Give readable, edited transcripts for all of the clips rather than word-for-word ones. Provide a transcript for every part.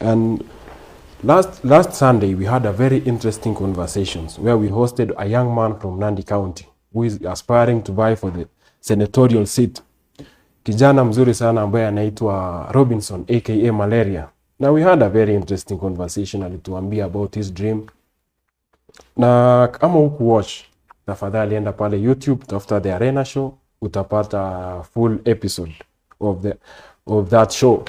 And last Sunday, we had a very interesting conversations where we hosted a young man from Nandi County who is aspiring to vie for the senatorial seat. Kijana mzuri sana ambaye anaitwa Robinson aka Malaria. Now we had a very interesting conversation, alituambia about his dream. Na kama huku watch, tafadhali enda pale YouTube, tafuta The Arena Show, utapata full episode of that show.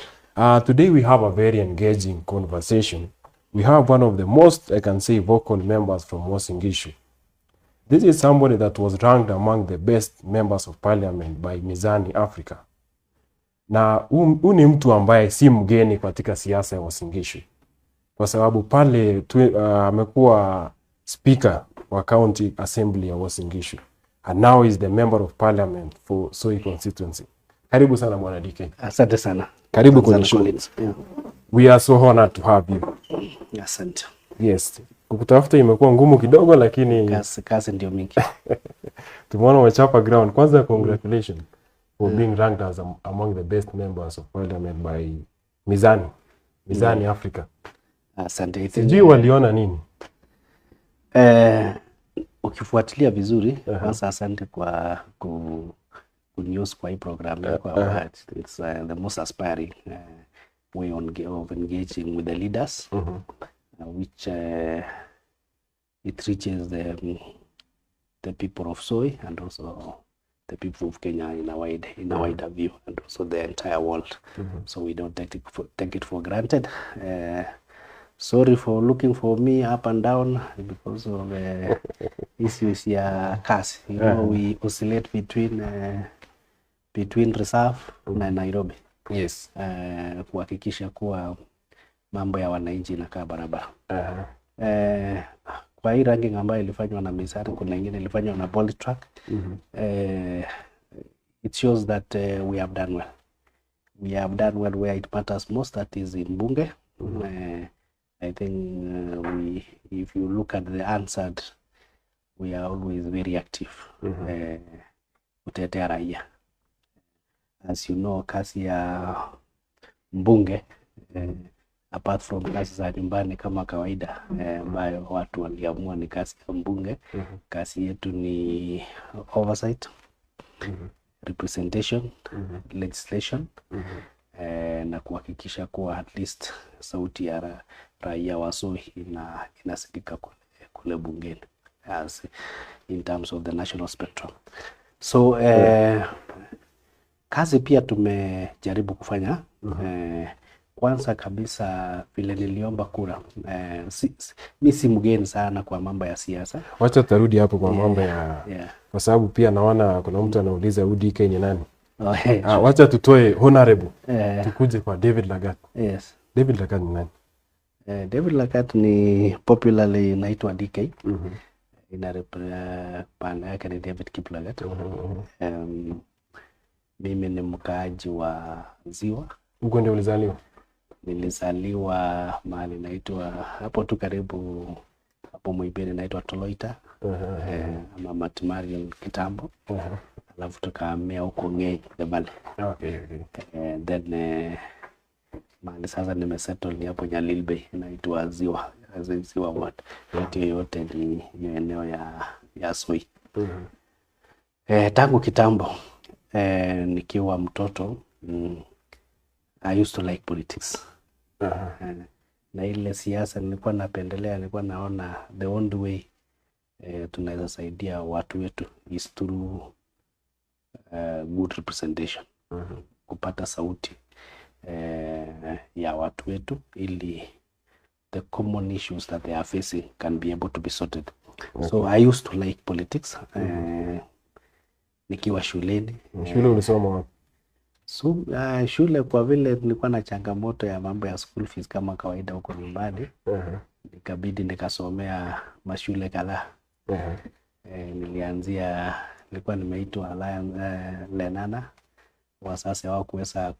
Today we have a very engaging conversation. We have one of the most, I can say, vocal members from Uasin Gishu. This is somebody that was ranked among the best members of parliament by Mizani Africa. Na huu ni mtu ambaye si mgeni katika siasa ya Uasin Gishu. Kwa sababu pale amekuwa speaker wa county assembly ya Uasin Gishu. And now is the member of parliament for Soy constituency. Karibu sana Bwana DK. Asante sana. Karibu kwenye show. Yeah. We are so honored to have you. Asante. Yes. Kukutafuta imekuwa ngumu kidogo lakini kazi ndio mingi. Tumeona umechapa ground. Kwanza congratulations for being ranked as among the best members of parliament by Mizani Africa. Asante. Sijui waliona nini? Ukifuatilia vizuri, kwanza asante kwa news kwa hii program yako. It's the most aspiring way of engaging with the leaders, which it reaches the people of Soy and also the people of Kenya in a wider view, and also the entire world. So we don't take it for granted. Sorry for looking for me up and down because of issues ya kasi. You know, we oscillate between reserve na Nairobi. Yes. Kuhakikisha kuwa mambo ya wananchi inakaa barabara. Kwa hii ranking ambayo ilifanywa na Mizani, kuna nyingine ilifanywa na Polytrack. It shows that we have done well. We have done well where it matters most, that is in Bunge. I think if you look at the answered, we are always very active. Kutetea raia. As you know, kazi ya mbunge, apart from kazi za nyumbani kama kawaida, ambayo watu waliamua ni kazi ya mbunge, kazi yetu ni oversight, representation, legislation, na kuhakikisha kuwa at least sauti ya raia wa Soy inasikika kule bungeni, as in terms of the national spectrum. So kazi pia tumejaribu kufanya. Kwanza kabisa vile niliomba kura, mimi si mgeni sana kwa mambo ya siasa. Wacha tarudi hapo kwa mambo ya kwa sababu pia naona kuna mtu anauliza UDK ni nani. Wacha tutoe honorable. Tukuje kwa David Lagat. Yes. David Lagat ni nani? David Lagat ni popularly naitwa DK. Pana yake ni David Kiplagat. Mimi ni mkaaji wa Ziwa. Uko ndio ulizaliwa? Nilizaliwa mahali naitwa hapo tu karibu hapo Muibeni, naitwa Toloita. Ama Matimarial kitambo. Alafu tukahamia huko Ngei the Valley. Okay. Then mahali sasa nimesettle ni hapo Nyalilbe, inaitwa Ziwa. Ziwa ward. Yote ni eneo ya Soy. Tangu kitambo nikiwa mtoto, I used to like politics. Na ile siasa nilikuwa napendelea, nilikuwa naona the only way tunaweza saidia watu wetu is through good representation. Kupata sauti ya watu wetu ili the common issues that they are facing can be able to be sorted. So I used to like politics. Nikiwa shuleni. Shule ulisoma wapi? So shule kwa vile nilikuwa na changamoto ya mambo ya school fees kama kawaida huko nyumbani. Nikabidi nikasomea mashule kadhaa. Nilikuwa nimeitwa Lenana. Wasasi wao kuweza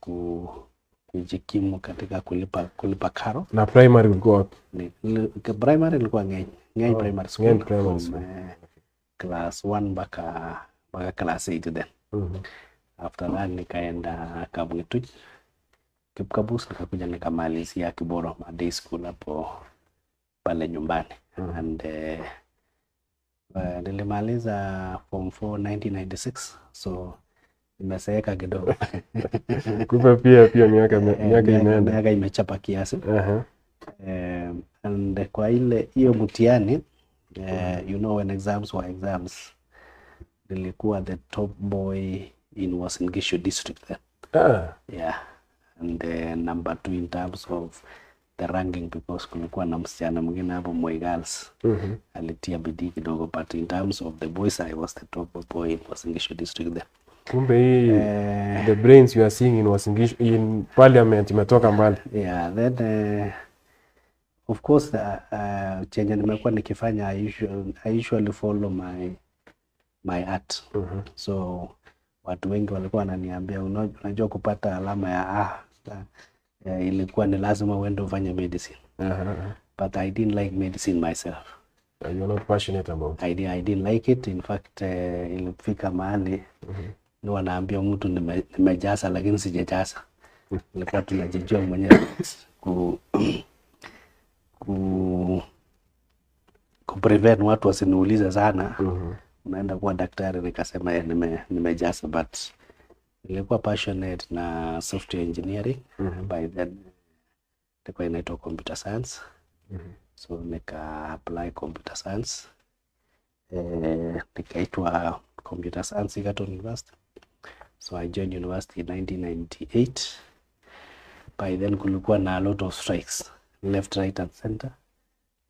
kujikimu katika kulipa karo. Na primary ulikuwa wapi? Primary nilikuwa Ngei Primary School. Class 1 mpaka class 8 then. After that nikaenda Kamwituj. Kipkabus, nikakuja nikamalizia Kiboro day school hapo pale nyumbani. And nilimaliza form 4 1996, so nimeseeka kidogo. Kumbe pia miaka imechapa kiasi. And kwa ile hiyo mtihani, you know, when exams were exams, nilikuwa the top boy in Uasin Gishu district then. Yeah. And number 2 in terms of the ranking, because kulikuwa na msichana mwingine hapo Moi Girls. Alitia bidii kidogo, but in terms of the boys, I was the top boy in Uasin Gishu district then. Kumbe hii the brains you are seeing in Uasin Gishu in parliament imetoka mbali. Yeah, then of course chenye nimekuwa nikifanya, I usually follow my art. So watu wengi walikuwa wananiambia, unajua kupata alama ya ilikuwa ni lazima uende ufanye medicine. But I didn't like medicine myself. You're not passionate about it? I didn't like it. In fact, ilifika mahali ni wanaambia mtu nimejaza lakini sijajaza. Nilikuwa tunajijua mwenyewe ku prevent watu wasiniulize sana. Unaenda kuwa daktari, nikasema nimejaza, but nilikuwa passionate na software engineering. By then nilikuwa inaitwa computer science. So nika apply computer science. Nikaitwa computer science Egerton University. So I joined university in 1998. By then kulikuwa na a lot of strikes, left, right and center.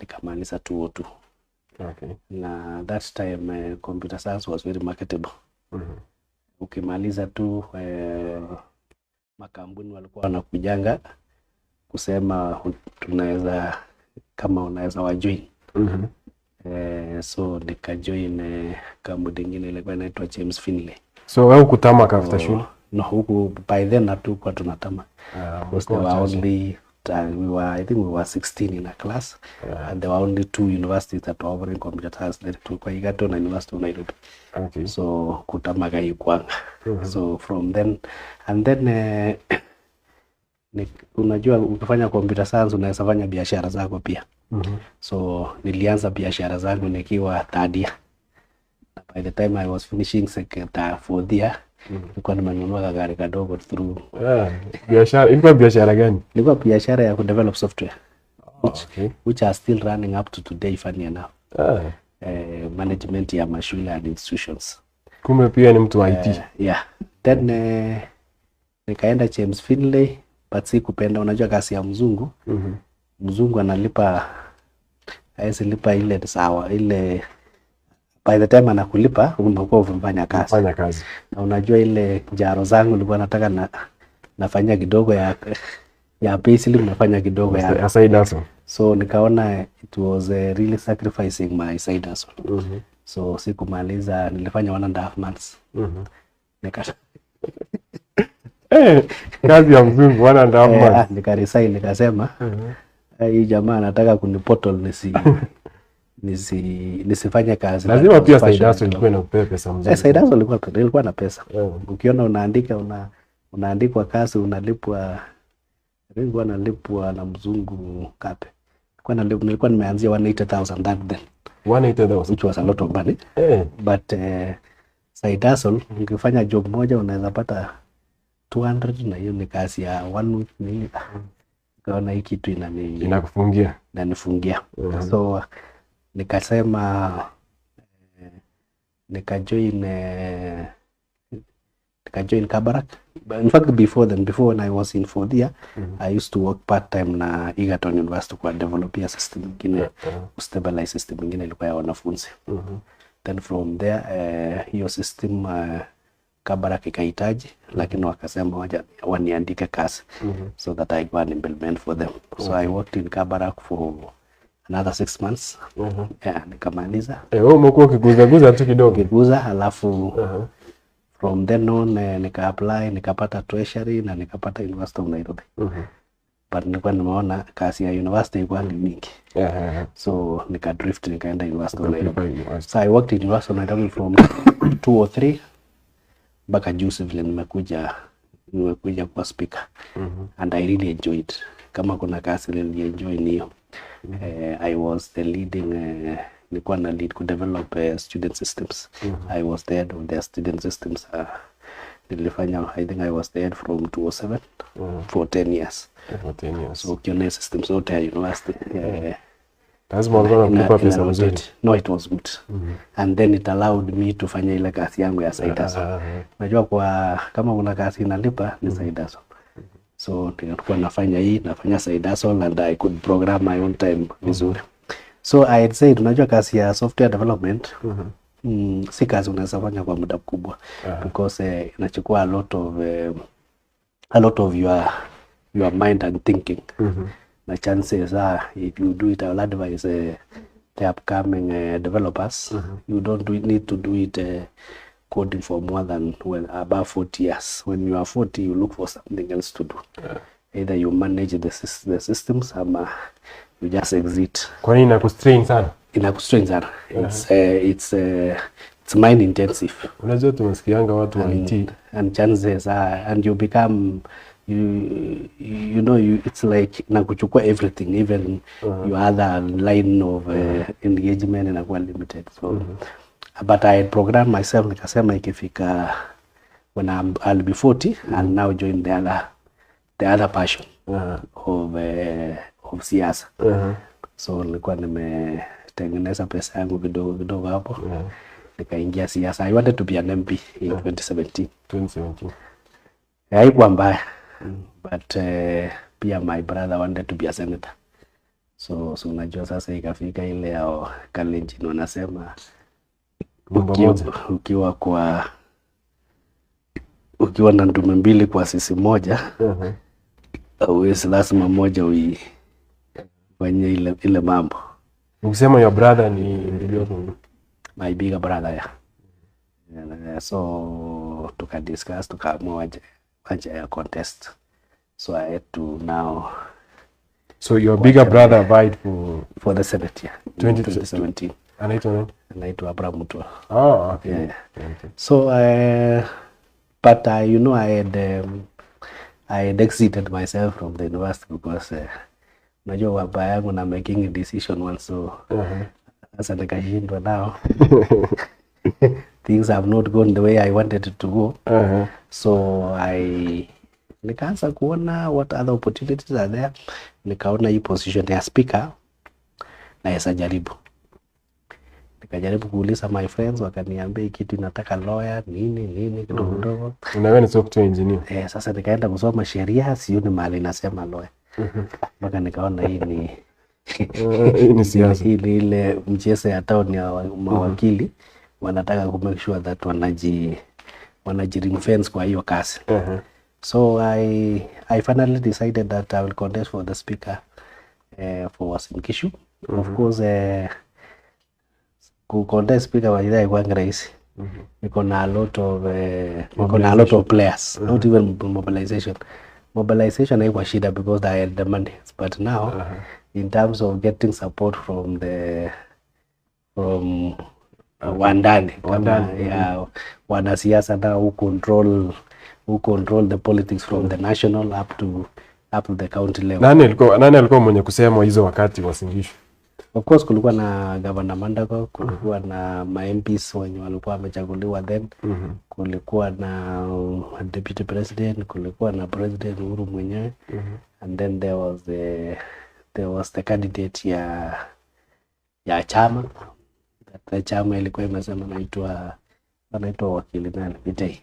Nikamaliza 202. Okay. Na that time computer science was very marketable. Ukimaliza tu makampuni walikuwa wanakujanga kusema tunaweza, kama unaweza wajoin. So nikajoin kampuni nyingine ilikuwa inaitwa James Finlay. So wewe ukutama after shule? No, huku by then hatukuwa tunatama. Because there were only I think we were 16 in a class. And there were only 2 universities that were offering computer science. Tulikuwa Egerton na University of Nairobi. Okay. So kutama haikuwa. So from then, and then unajua ukifanya computer science unaweza fanya biashara zako pia. So nilianza biashara zangu nikiwa third year. By the time I was finishing fourth year, nilikuwa nimenunua gari kadogo through. Biashara, ilikuwa biashara gani? Ilikuwa biashara ya kudevelop software. Which are still running up to today, funny enough. Management ya mashule and institutions. Kumbe pia ni mtu wa IT. Yeah. Then nikaenda James Finlay, but sikupenda. Unajua kazi ya mzungu. Mzungu analipa, lipa ile sawa, ile by the time anakulipa unakuwa umefanya kazi. Na unajua ile jaro zangu nilikuwa nataka nafanya kidogo ya payslip, nafanya kidogo ya side hustle. So nikaona it was really sacrificing my side hustle. So sikumaliza, nilifanya 1.5 months. Kazi ya mzungu 1.5 months. Nikaresign, nikasema hii jamaa anataka kuniportal nisifanye kazi. Lazima pia side hustle ilikuwa inakupea pesa mzuri. Side hustle ilikuwa na pesa. Ukiona unaandikwa kazi unalipwa, nilikuwa nalipwa na mzungu kape. Nilikuwa nimeanzia 180,000 that then. 180,000, which was a lot of money. But side hustle ukifanya job moja unaweza pata 200, na hiyo ni kazi ya 1 week ni kaona hii kitu inanifungia. So nikasema nikajoin Kabarak. In fact before when I was in 4th year, I used to work part time na Egerton University kwa develop system nyingine, stabilize system nyingine ilikuwa ya wanafunzi. Then from there hiyo system Kabarak ikahitaji, lakini wakasema waniandike kazi so that I go and implement for them. So I worked in Kabarak for another 6 months. Yeah, nikamaliza. Wewe umekuwa ukiguza tu kidogo. Alafu from then on nika apply, nikapata treasury na nikapata University of Nairobi. But nilikuwa nimeona kazi ya university ilikuwa mingi. So nika drift nikaenda University of Nairobi. So I worked in University of Nairobi from 203 mpaka juzi vile nimekuja nimekuja kuwa speaker. And I really enjoy it. Kama kuna kazi nilienjoy ni hiyo. I was the leading nilikuwa na lead to develop student systems. I was the head of their student systems. Nilifanya, I think I was the head from 2007 for 10 years. For 10 years. So ukiona systems zote ya university. Lazima ungana kulipa pesa mzuri. No, it was good. And then it allowed me to fanya ile kazi yangu ya side hustle. Unajua kwa kama kuna kazi inalipa ni side hustle. So nilikuwa nafanya side hustle and I could program my own time vizuri. So I'd say unajua kazi ya software development si kazi unaweza fanya kwa muda mkubwa because inachukua a lot of your mind and thinking. The chances are if you do it, I will advise the upcoming developers, you don't need to do it coding for more than above 40 years. When you are 40, you look for something else to do. Either you manage the systems or you just exit. Kwa nini inakustrain sana? Inakustrain sana. It's mind intensive. Unajua tumesikianga watu wa IT. And chances are, and you become you know, it's like nakuchukua everything, even your other line of engagement inakuwa limited. So but I program myself, nikasema ikifika when I'll be 40 and now join the other passion of siasa. So nilikuwa nimetengeneza pesa yangu kidogo hapo. Nikaingia siasa. I wanted to be an MP in 2017. Haikuwa mbaya. But pia my brother wanted to be a senator. So unajua sasa ikafika ile ya Kalenjin wanasema ukiwa na ndume mbili kwa sisi moja, uwezi lazima moja uifanye ile mambo. Ukisema your brother ni my bigger brother, yeah. So tukadiscuss, tukaamua waje ya contest. So I had to now. So your bigger brother vied for the Senate, yeah, 2017. Anaitwa Abraham Mutua. Oh, okay. Yeah. Okay. So but you know, I had exited myself from the university because unajua baba yangu na making a decision once, so sasa nikashindwa now. Things have not gone the way I wanted it to go. So nikaanza kuona what other opportunities are there. Nikaona hii position ya speaker naweza jaribu. Nikajaribu kuuliza my friends, wakaniambia kitu inataka lawyer nini kidogo. Unawe ni software engineer. Sasa nikaenda kusoma sheria, sioni mahali inasema lawyer. Mpaka nikaona hii ni siasa. Ile mchezo ya town ya mawakili wanataka ku make sure that wanaji ring fence kwa hiyo kazi. So I finally decided that I will contest for the speaker for Uasin Gishu. Of course ku contest speaker wa idhaa kwa rahisi. Niko na a lot of players, not even mobilization. Mobilization haikuwa shida because I had the money, but now in terms of getting support from wandani ya wanasiasa na who control the politics from the national up to the county level. Nani alikuwa mwenye kusema hizo wakati wa Singishu? Of course kulikuwa na Governor Mandako, kulikuwa na MPs wenye walikuwa wamechaguliwa then, kulikuwa na Deputy President, kulikuwa na President Uhuru mwenyewe, and then there was the candidate ya chama. The chama ilikuwa imesema anaitwa wakili nani Vitei.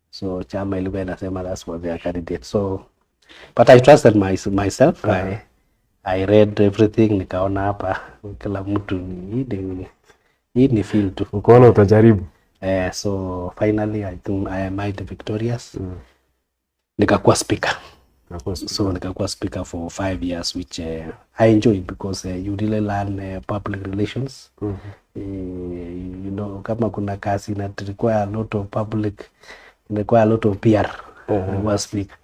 So chama ilikuwa inasema that's what their candidate. So but I trusted myself. I read everything, nikaona hapa kila mtu ni feel tu. Ukaona utajaribu. So finally I think I might victorious. Nikakuwa speaker. So nikakuwa speaker for 5 years, which I enjoyed because you really learn public relations. You know, kama kuna kazi na require a lot of public, require a lot of PR. Was speaker.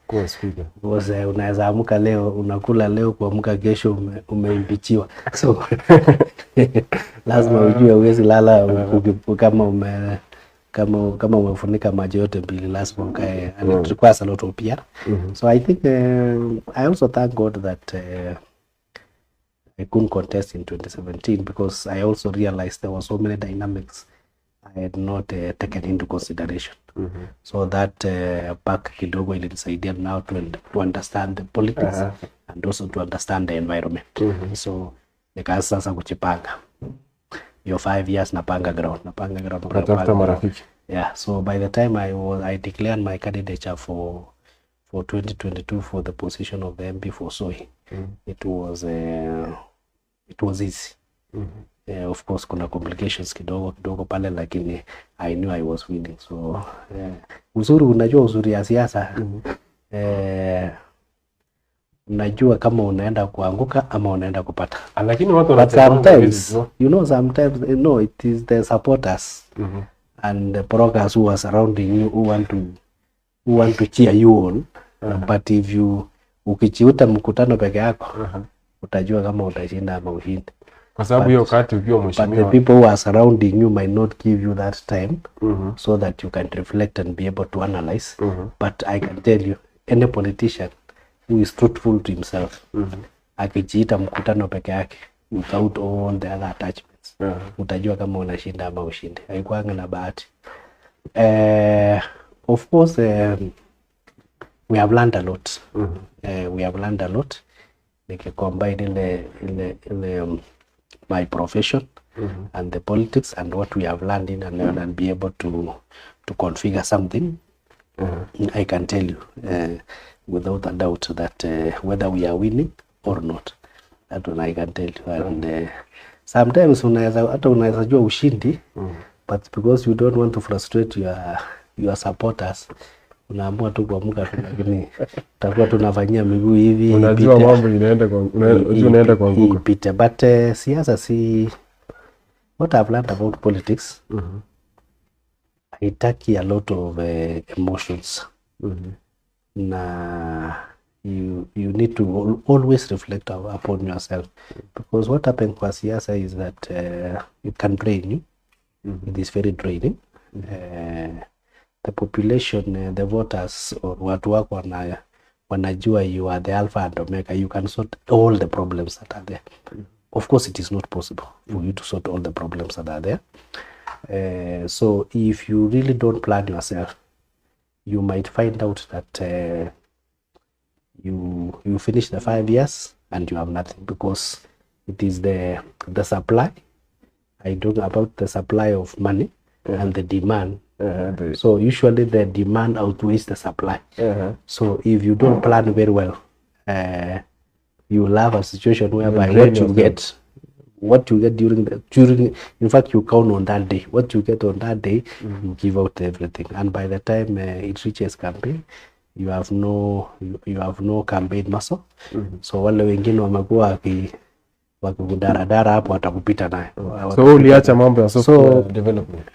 Because unaweza amka leo, unakula leo, kuamka kesho umeimpichiwa. So lazima ujue uwezi lala kama umefunika macho yote mbili lazima ukae, and it requires a lot of PR. So I think I also thank God that I couldn't contest in 2017 because I also realized there were so many dynamics I had not taken into consideration. So that back kidogo ilinisaidia now to understand the politics and also to understand the environment. So nikaanza sasa kuchipanga. Your 5 years napanga ground. Yeah, so by the time I declared my candidature for 2022 for the position of the MP for Soy, it was easy. Of course kuna complications kidogo pale, lakini I knew I was winning. So unajua uzuri ya siasa, unajua kama unaenda kuanguka ama unaenda kupata. Lakini watu sometimes it is the supporters and the programs who are surrounding you who want to cheer you on. But if ukichiuta mkutano peke yako, utajua kama utashinda ama ushinde. Kwa sababu hiyo wakati ukiwa mheshimiwa, but the people who are surrounding you might not give you that time so that you can reflect and be able to analyze. But I can tell you, any politician who is truthful to himself, akijiita mkutano peke yake without all the other attachments, utajua kama unashinda ama ushinde. Haikuanga na bahati. Of course, we have learned a lot. We have learned a lot. Combine my profession and the politics and what we have learned in and be able to configure something. I can tell you without a doubt that whether we are winning or not, that one I can tell you. And sometimes unaweza jua ushindi, but because you don't want to frustrate your supporters, unaamua tu kuamka, lakini tutakuwa tunafanyia miguu hivi, unajua mambo inaenda kwa nguko ipite. But siasa what I've learned about politics, haitaki a lot of emotions. Na you need to always reflect upon yourself, because what happens kwa siasa is that it can drain you. It is very draining. The population, the voters or watu wako wanajua you are the alpha and omega. You can sort all the problems that are there. Of course, it is not possible for you to sort all the problems that are there. So if you really don't plan yourself, you might find out that you finish the 5 years and you have nothing, because it is the supply. I don't know about the supply of money and the demand. So usually the demand outweighs the supply. So if you don't plan very well, you will have a situation whereby what you get during in fact you count on that day. What you get on that day, you give out everything, and by the time it reaches campaign, you have no campaign muscle. So wale wengine wamekuwa wakidaradara hapo watakupita naye. So uliacha mambo ya software development?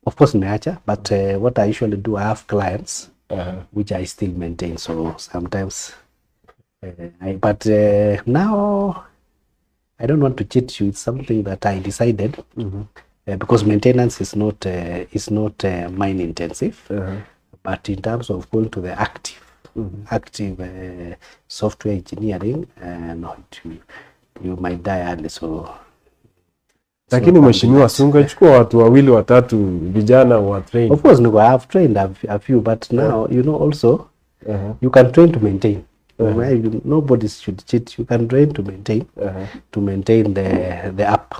Of course niacha, but what I usually do, I have clients which I still maintain. So sometimes but now I don't want to cheat you. It's something that I decided because maintenance is not mine intensive. But in terms of going to the active software engineering, no, you might die early. So lakini mheshimiwa, si ungechukua watu wawili watatu vijana wa train? Of course, I have trained a few, but now also you can train to maintain. Nobody should cheat. You can train to maintain the app.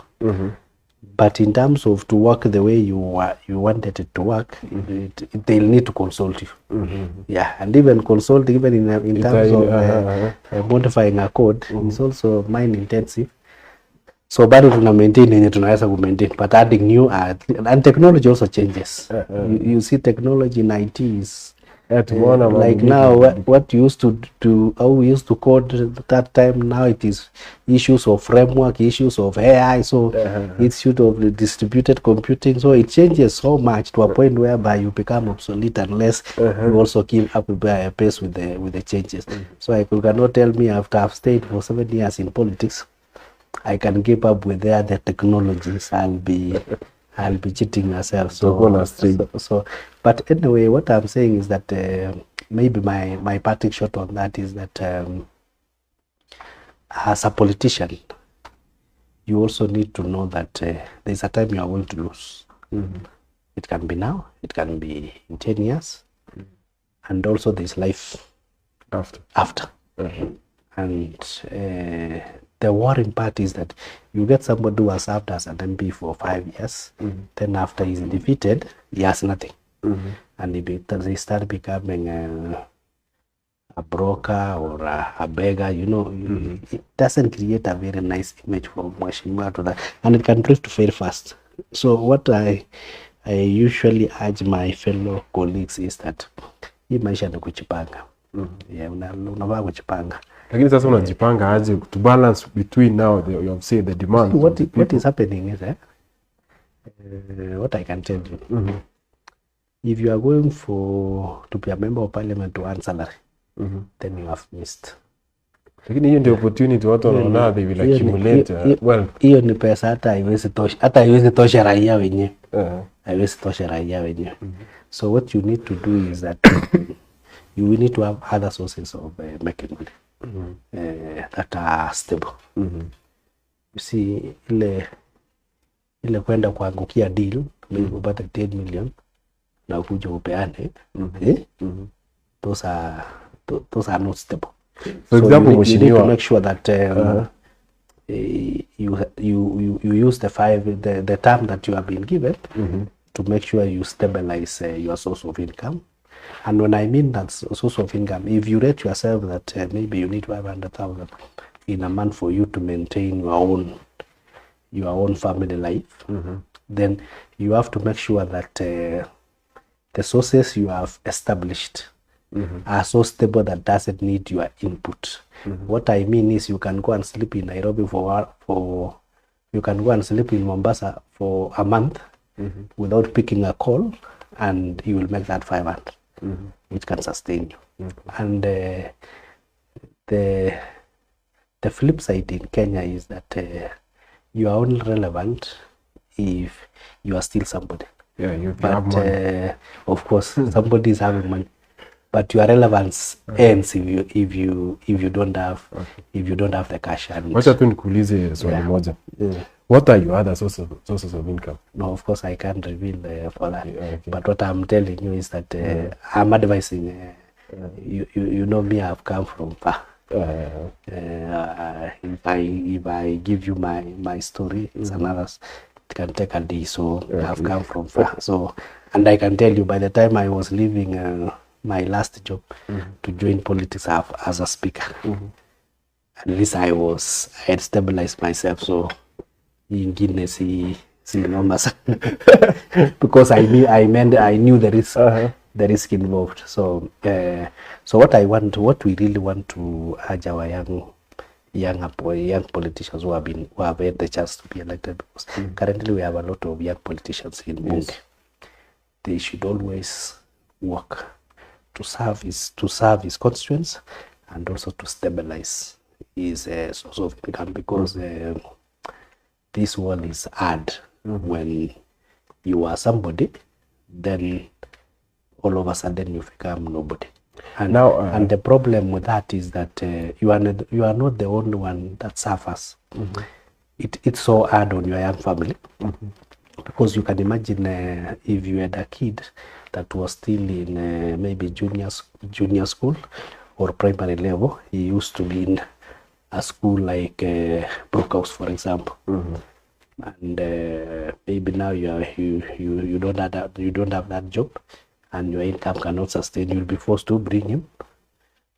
But in terms of to work the way you wanted it to work, they'll need to consult you. Yeah, and even consulting, even in terms of modifying a code, is also mind intensive. So bado tuna maintain yenye tunaweza ku maintain, but adding new and technology also changes. You see technology in IT is like now what you used to do, how we used to code at that time, now it is issues of framework, issues of AI, so it's issue of distributed computing. So it changes so much to a point whereby you become obsolete unless you also keep up a pace with the changes. So you cannot tell me after I've stayed for 7 years in politics, I can keep up with the other technologies. I'll be cheating myself. So, But anyway, what I'm saying is that maybe my parting shot on that is that as a politician, you also need to know that there's a time you are going to lose. It can be now, it can be in 10 years, and also there's life after. And the worrying part is that you get somebody who has served as an MP for 5 years, then after he's defeated, he has nothing. And they start becoming a broker or a beggar, it doesn't create a very nice image for Mweshimiwa to that, and it can drift very fast. So what I usually urge my fellow colleagues is that hii maisha ni kuchipanga. Unavaa kuchipanga. Lakini sasa unajipanga aje to balance between now you have said the demand. What is happening is what I can tell you. If you are going to be a member of parliament to earn salary, then you have missed. Lakini hiyo ndio opportunity watu wanaona they will accumulate wealth. Hiyo ni pesa hata haiwezi tosha raia wenyewe. Haiwezi tosha raia wenyewe. So what you need to do is that you will need to have other sources of making money that are stable. You see, ile kwenda kuangukia deal, maybe upate 10 million na kuja upeane, those are not stable. For example, you need to make sure that you use the term that you have been given to make sure you stabilize your source of income. And when I mean that source of income, if you rate yourself that maybe you need 500,000 in a month for you to maintain your own family life, then you have to make sure that the sources you have established are so stable that doesn't need your input. What I mean is you can go and sleep in Nairobi you can go and sleep in Mombasa for a month without picking a call, and you will make that 500, which can sustain you. And the flip side in Kenya is that you are only relevant if you are still somebody. Yeah, you have money. Of course, somebody is having money, but your relevance ends if you don't have the cash. Wacha tu nikuulize swali moja. What are your other sources of income? No, of course I can't reveal for that. But what I'm telling you is that I'm advising. You know me, I've come from far. If I give you my story, it's another. It can take a day. So I've come from far. So, and I can tell you, by the time I was leaving my last job to join politics as a speaker, at least I had stabilized myself. So in Guinness, enormous because I knew the risk. The risk involved. So what we really want to urge our young politicians who have had the chance to be elected, because currently we have a lot of young politicians in Bunge. They should always work to serve his constituents and also to stabilize his source of income, because this world is hard. When you are somebody, then all of a sudden you become nobody. And now, and the problem with that is that you are not the only one that suffers. It's so hard on your young family, because you can imagine if you had a kid that was still in maybe junior school or primary level. He used to be in a school like Brookhouse, for example. And maybe now you don't have that job, and your income cannot sustain. You'll be forced to bring him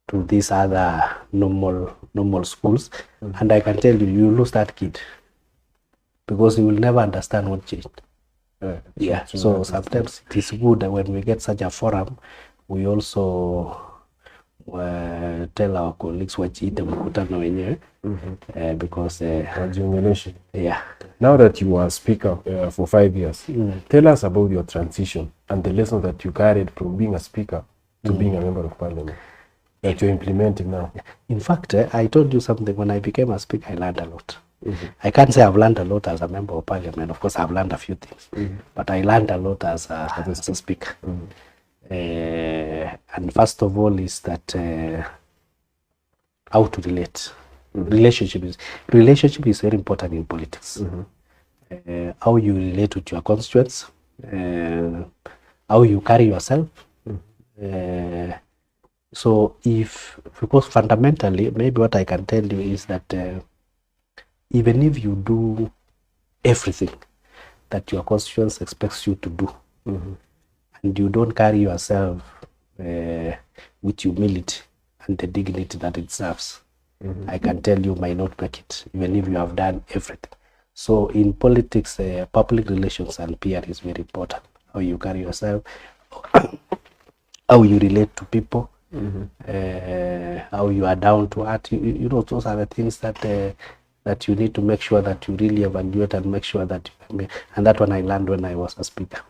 to these other normal schools, and I can tell you lose that kid, because he will never understand what changed. So sometimes it is good that when we get such a forum, we also tell our colleagues wachiite mkutano wenyewe, because now that you are speaker for 5 years, tell us about your transition and the lessons that you carried from being a speaker to being a member of parliament that you're implementing now. In fact, I told you something. When I became a speaker, I learned a lot. I can't say I've learned a lot as a member of parliament. Of course, I've learned a few things, but I learned a lot as a speaker. And first of all is that how to relate. Relationship is very important in politics. How you relate with your constituents, how you carry yourself. So because fundamentally, maybe what I can tell you is that even if you do everything that your constituents expects you to do, and you don't carry yourself with humility and the dignity that it serves, I can tell you might not make it, even if you have done everything. So in politics, public relations and PR is very important. How you carry yourself, how you relate to people, how you are down to earth. You know, those are the things that that you need to make sure that you really evaluate and make sure that and that one I learned when I was a speaker.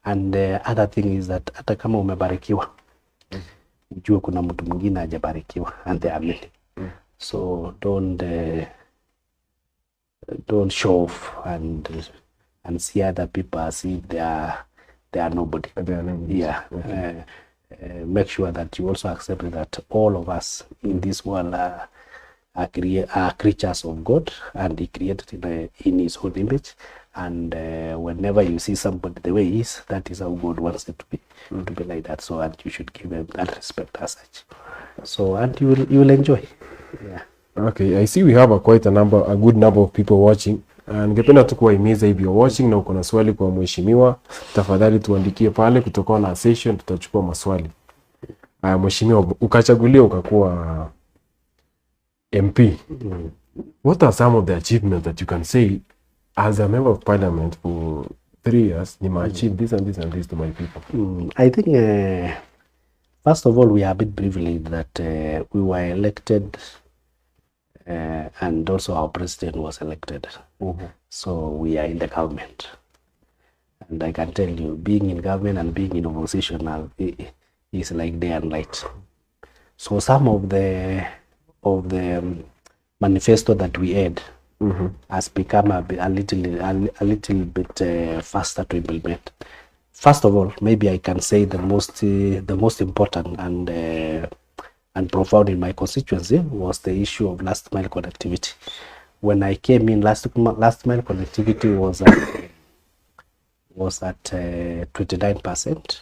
And the other thing is that hata kama umebarikiwa, ujue kuna mtu mwingine hajabarikiwa, and there are many. So don't show off and see other people as if they are nobody. Yeah. Make sure that you also accept that all of us in this world are creatures of God, and He created in His own image. And whenever you see somebody the way he is, that is how God wants it to be like that. So, and you should give them that respect as such. So, and you will enjoy. Yeah. Okay, I see we have a good number of people watching. Ningependa tu kuwahimiza if you're watching na uko na swali kwa mheshimiwa, tafadhali tuandikie pale, kutakuwa na session, tutachukua maswali. Mheshimiwa, ukachaguliwa ukakuwa MP. What are some of the achievements that you can say as a member of parliament for 3 years, Nima achieved this and this and this to my people? I think, first of all, we are a bit privileged that we were elected and also our president was elected. So we are in the government. And I can tell you, being in government and being in opposition is like day and night. So some of the manifesto that we had has become a little bit faster to implement. First of all, maybe I can say the most important and profound in my constituency was the issue of last mile connectivity. When I came in, last mile connectivity was at 29%.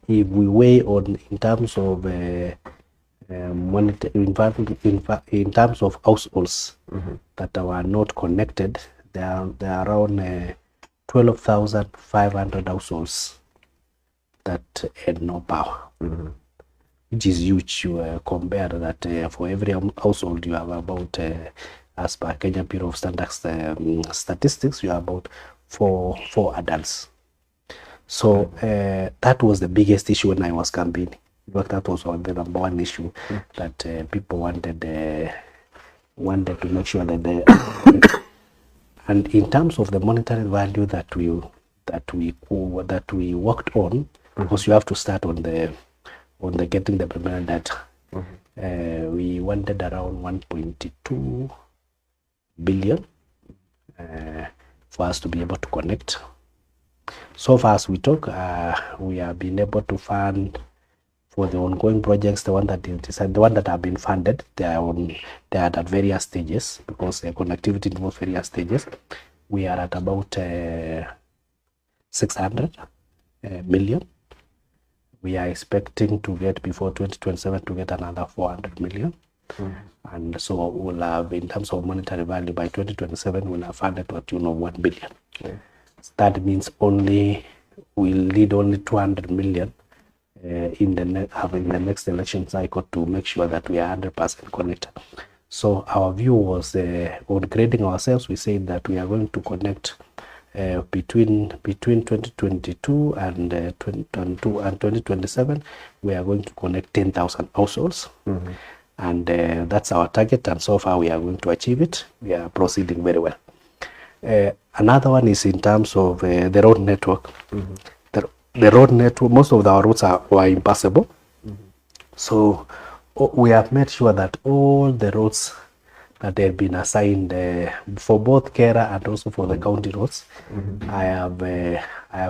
If we weigh on in terms of in terms of households that were not connected, there are around 12,500 households that had no power, which is huge. You compare that for every household you have about, as per Kenya Bureau of Standards statistics, you have about four adults. So that was the biggest issue when I was campaigning. In fact, that was the number one issue that people wanted to make sure that they and in terms of the monetary value that we worked on, because you have to start on the getting the preliminary data. We wanted around 1.2 billion for us to be able to connect. So far as we talk, we have been able to fund for the ongoing projects, the one that have been funded, they are at various stages, because connectivity involves various stages. We are at about 600 million. We are expecting to get before 2027 to get another 400 million. And so we'll have, in terms of monetary value, by 2027 we'll have funded to a tune of 1 billion. That means we'll need only 200 million in the next election cycle to make sure that we are 100% connected. So our view was on grading ourselves. We said that we are going to connect between 2022 and 2027. We are going to connect 10,000 households, and that's our target. And so far we are going to achieve it. We are proceeding very well. Another one is in terms of the road network. The road network, most of our roads were impassable. So we have made sure that all the roads that have been assigned for both Kera and also for the county roads, I have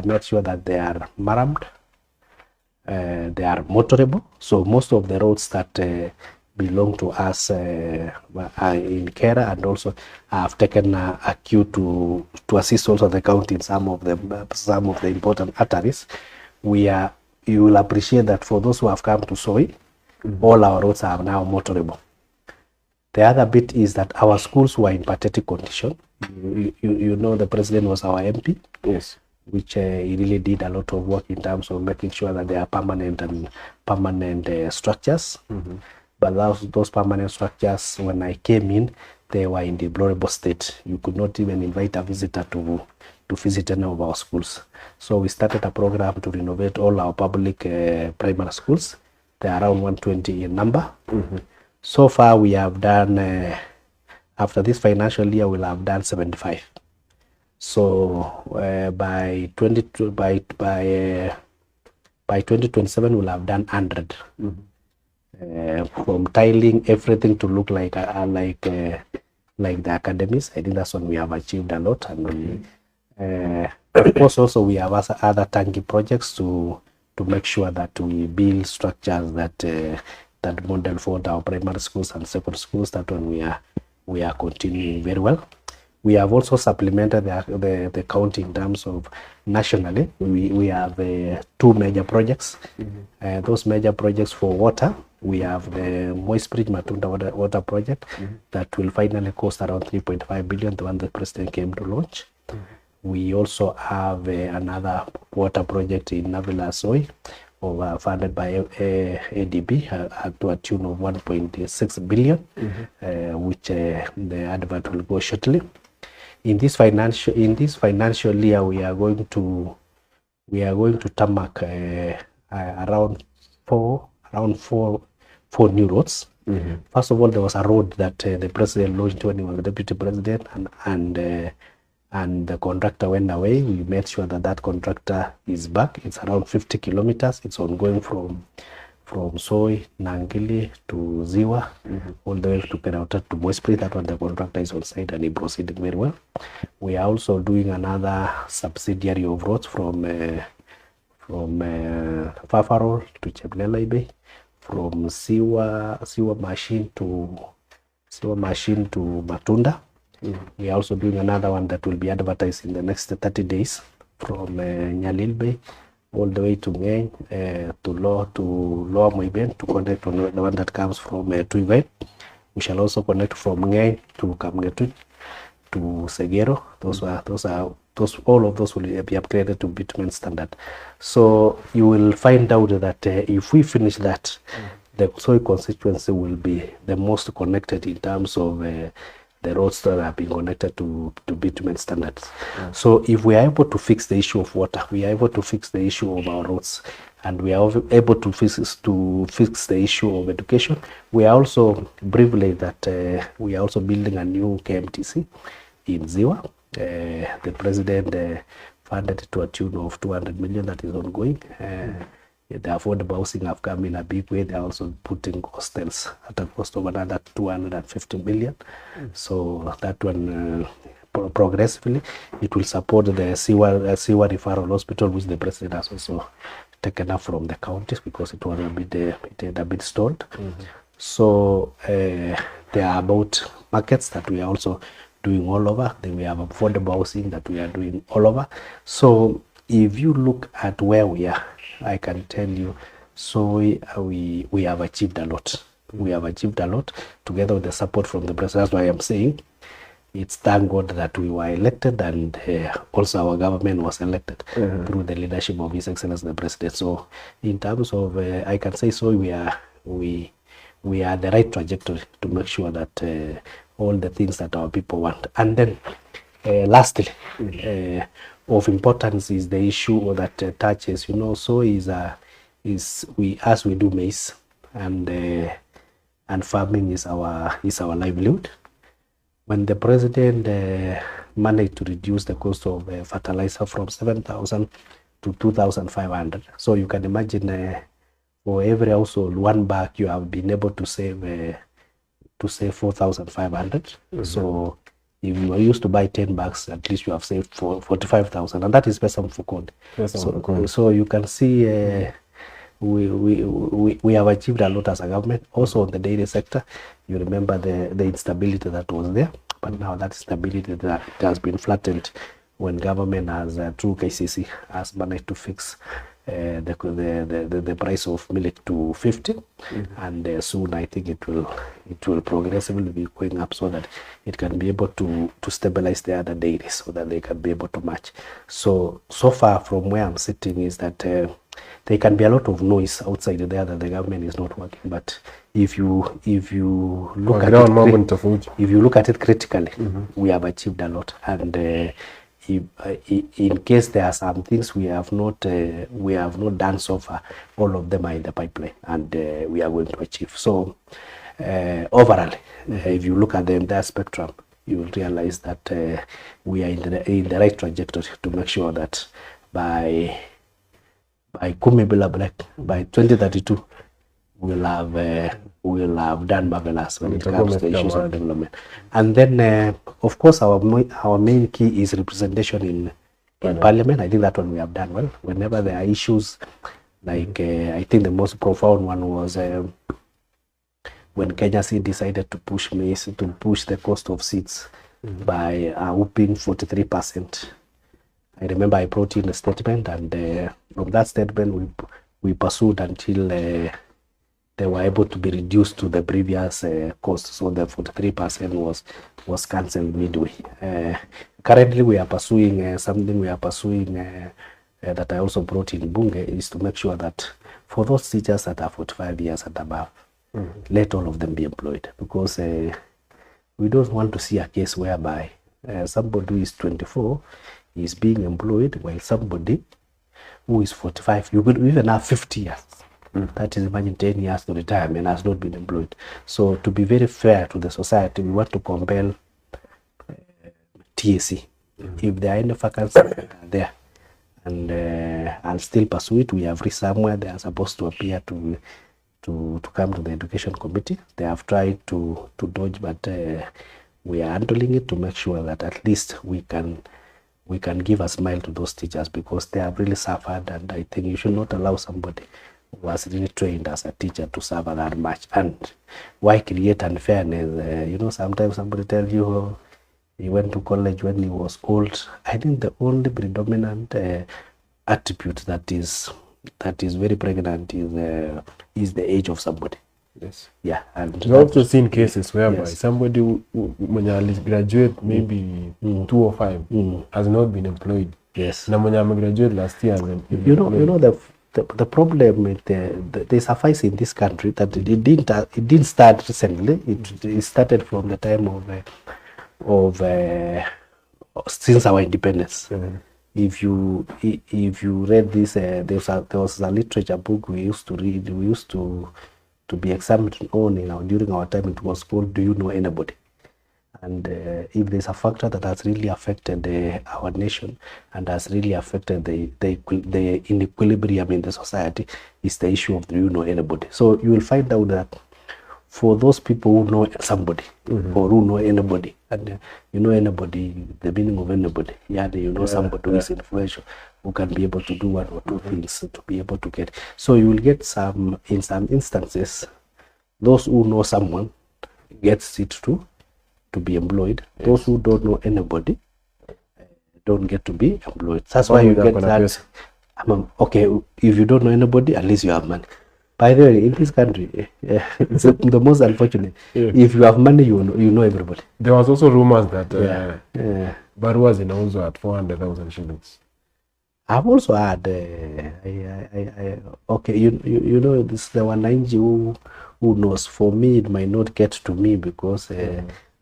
made sure that they are marramed, they are motorable. So most of the roads that belong to us are in Kera, and also I have taken a queue to assist also the county in some of the important arteries. You will appreciate that for those who have come to Soy, all our roads are now motorable. The other bit is that our schools were in pathetic condition. You know, the president was our MP. Yes. Which he really did a lot of work in terms of making sure that they are permanent structures. But those permanent structures, when I came in, they were in deplorable state. You could not even invite a visitor to visit any of our schools. So we started a program to renovate all our public primary schools. They are around 120 in number. So far we have done, after this financial year, we'll have done 75. So by 2027 we'll have done 100. From tiling everything to look like the academies. I think that's when we have achieved a lot. And of course also we have other tangy projects to make sure that we build structures that model for our primary schools and secondary schools. That one we are continuing very well. We have also supplemented the county in terms of nationally. We have 2 major projects. Those major projects for water, we have the Moist Bridge Matunda water project that will finally cost around 3.5 billion, the one the president came to launch. We also have another water project in Navila Soy, funded by ADB to a tune of 1.6 billion, which the advert will go shortly. In this financial year, we are going to tarmac around four new roads. First of all, there was a road that the president launched when he was the deputy president, and the contractor went away. We made sure that contractor is back. It's around 50 kilometers. It's ongoing from Soy, Nangili to Ziwa, all the way to Perauta to Moist Bridge. That one, the contractor is on site and he proceeded very well. We are also doing another subsidiary of roads from Fafarol to Cheplela, from Siwa machine to Matunda. We are also doing another one that will be advertised in the next 30 days from Nyalilbe all the way to Ngeng, to Lower Moiben, to connect on the one that comes from Tuivet. We shall also connect from Ngeng to Kamngetut to Segero. All of those will be upgraded to bitumen standard. So you will find out that if we finish that, the Soy constituency will be the most connected in terms of the roads that have been connected to bitumen standards. So if we are able to fix the issue of water, we are able to fix the issue of our roads, and we are able to fix the issue of education, we are also privileged that we are also building a new KMTC in Ziwa. The president funded it to a tune of 200 million that is ongoing. The affordable housing have come in a big way. They are also putting hostels at a cost of another 250 million. So that one, progressively, it will support the Siwa Referral Hospital, which the president has also taken up from the counties because it was a bit stalled. So there are about markets that we are also doing all over. Then we have affordable housing that we are doing all over. So if you look at where we are, I can tell you, so we have achieved a lot. We have achieved a lot together with the support from the president. That's why I'm saying it's thank God that we were elected, and also our government was elected through the leadership of His Excellency the President. So in terms of, I can say, so we are the right trajectory to make sure that all the things that our people want. And then lastly, of importance is the issue that touches, so as we do maize, and farming is our livelihood. When the president managed to reduce the cost of fertilizer from 7,000 to 2,500, so you can imagine for every household 1 bag, you have been able to save 4,500. So if you are used to buy 10 bags, at least you have saved 45,000, and that is Pesa Mfukoni. So you can see we have achieved a lot as a government. Also on the dairy sector, you remember the instability that was there, but now that stability that it has been flattened when government has through KCC has managed to fix the price of milk to 50, and soon I think it will progressively be going up so that it can be able to stabilize the other dairies so that they can be able to match. So far from where I'm sitting is that there can be a lot of noise outside there that the government is not working, but if you look at it, if you look at it critically, we have achieved a lot, and in case there are some things we have not done so far, all of them are in the pipeline, and we are going to achieve. So overall, if you look at the entire spectrum, you will realize that we are in the right trajectory to make sure that by Kumi Bila Black, by 2032, we'll have done marvelous when it comes to issues of development. And then, of course, our main key is representation in Parliament. I think that one we have done well. Whenever there are issues, like I think the most profound one was when Kenya Seed decided to push the cost of seeds by a whopping 43%. I remember I brought in a statement, and from that statement we pursued until they were able to be reduced to the previous cost. So the 43% was cancelled midway. Currently we are pursuing something that I also brought in Bunge, is to make sure that for those teachers that are 45 years and above, let all of them be employed, because we don't want to see a case whereby somebody who is 24 is being employed while somebody who is 45, you could even have 50 years. That is, imagine 10 years to retirement, has not been employed. So to be very fair to the society, we want to compel TSC. If there are any vacancies there, and I'll still pursue it. We have reached somewhere they are supposed to appear to come to the education committee. They have tried to dodge, but we are handling it to make sure that at least we can give a smile to those teachers, because they have really suffered, and I think you should not allow somebody who was really trained as a teacher to suffer that much. And why create unfairness? Sometimes somebody tells you, oh, he went to college when he was old. I think the only predominant attribute that is very pregnant is the age of somebody. Yes. Yeah. And we've also seen cases whereby somebody when you graduate maybe 2 or 5 has not been employed. Yes. Na mwenye graduate last year. The problem with the suffice in this country that it didn't start recently. It started from the time of since our independence. If you read this, there was a literature book we used to read. We used to be examined on during our time. It was called "Do You Know Anybody?" And if there's a factor that has really affected our nation and has really affected the inequilibrium in the society, is the issue of "Do you know anybody?" So you will find out that for those people who know somebody or who know anybody, and you know anybody, the meaning of anybody, you know somebody who is influential, who can be able to do 1 or 2 things to be able to get. So you will get in some instances, those who know someone gets it to be employed. Those who don't know anybody don't get to be employed. That's why you get that. Okay, if you don't know anybody, at least you have money. By the way, in this country, it's the most unfortunate. If you have money, you know everybody. There was also rumors that Baruas in also at 400,000 shillings. I've also had okay, you know, this the one who knows. For me, it might not get to me because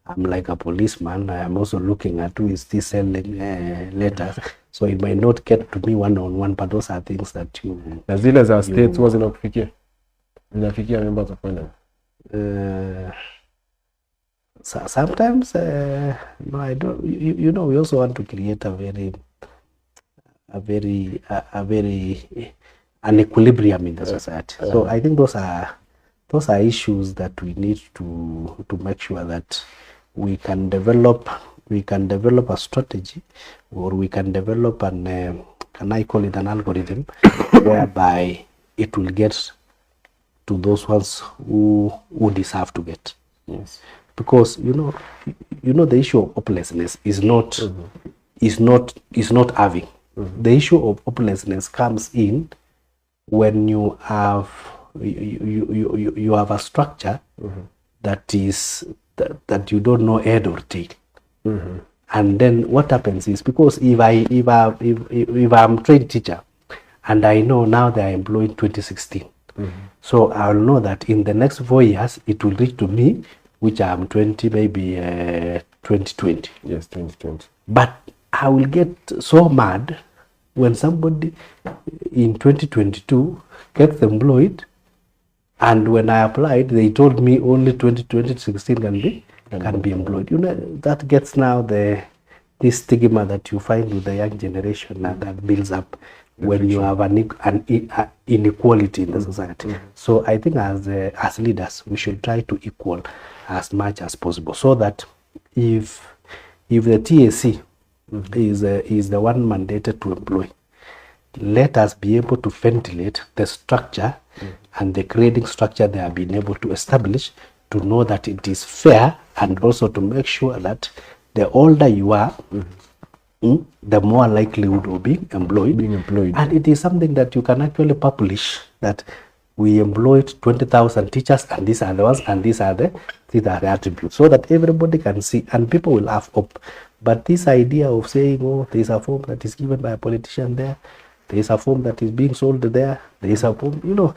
I'm like a policeman. I'm also looking at who is still selling letters, so it might not get to me one-on-one. But those are things that you. As well as our states wasn't inafikia members of parliament. Sometimes no, I don't. You know, we also want to create a very an equilibrium in the society. So I think those are issues that we need to make sure that we can develop a strategy, or we can develop can I call it an algorithm whereby it will get to those ones who deserve to get. Yes. Because you know the issue of hopelessness is not having. The issue of hopelessness comes in when you have a structure that you don't know head or tail. And then what happens is, because if I'm trained teacher and I know now they are employed 2016, so I'll know that in the next 4 years it will reach to me, which I'm 20, maybe 2020. Yes, 2020. But I will get so mad when somebody in 2022 gets employed, and when I applied, they told me only 2016 can be employed. You know, that gets now this stigma that you find with the young generation, and that builds up when you have an inequality in the society. So I think as leaders, we should try to equal as much as possible, so that if the TAC is the one mandated to employ, let us be able to ventilate the structure and the grading structure they have been able to establish, to know that it is fair, and also to make sure that the older you are, the more likelihood of being employed. And it is something that you can actually publish, that we employed 20,000 teachers, and these are the ones, and these are the attributes, so that everybody can see and people will have hope. But this idea of saying, oh, there is a form that is given by a politician there is a form that is being sold there is a form,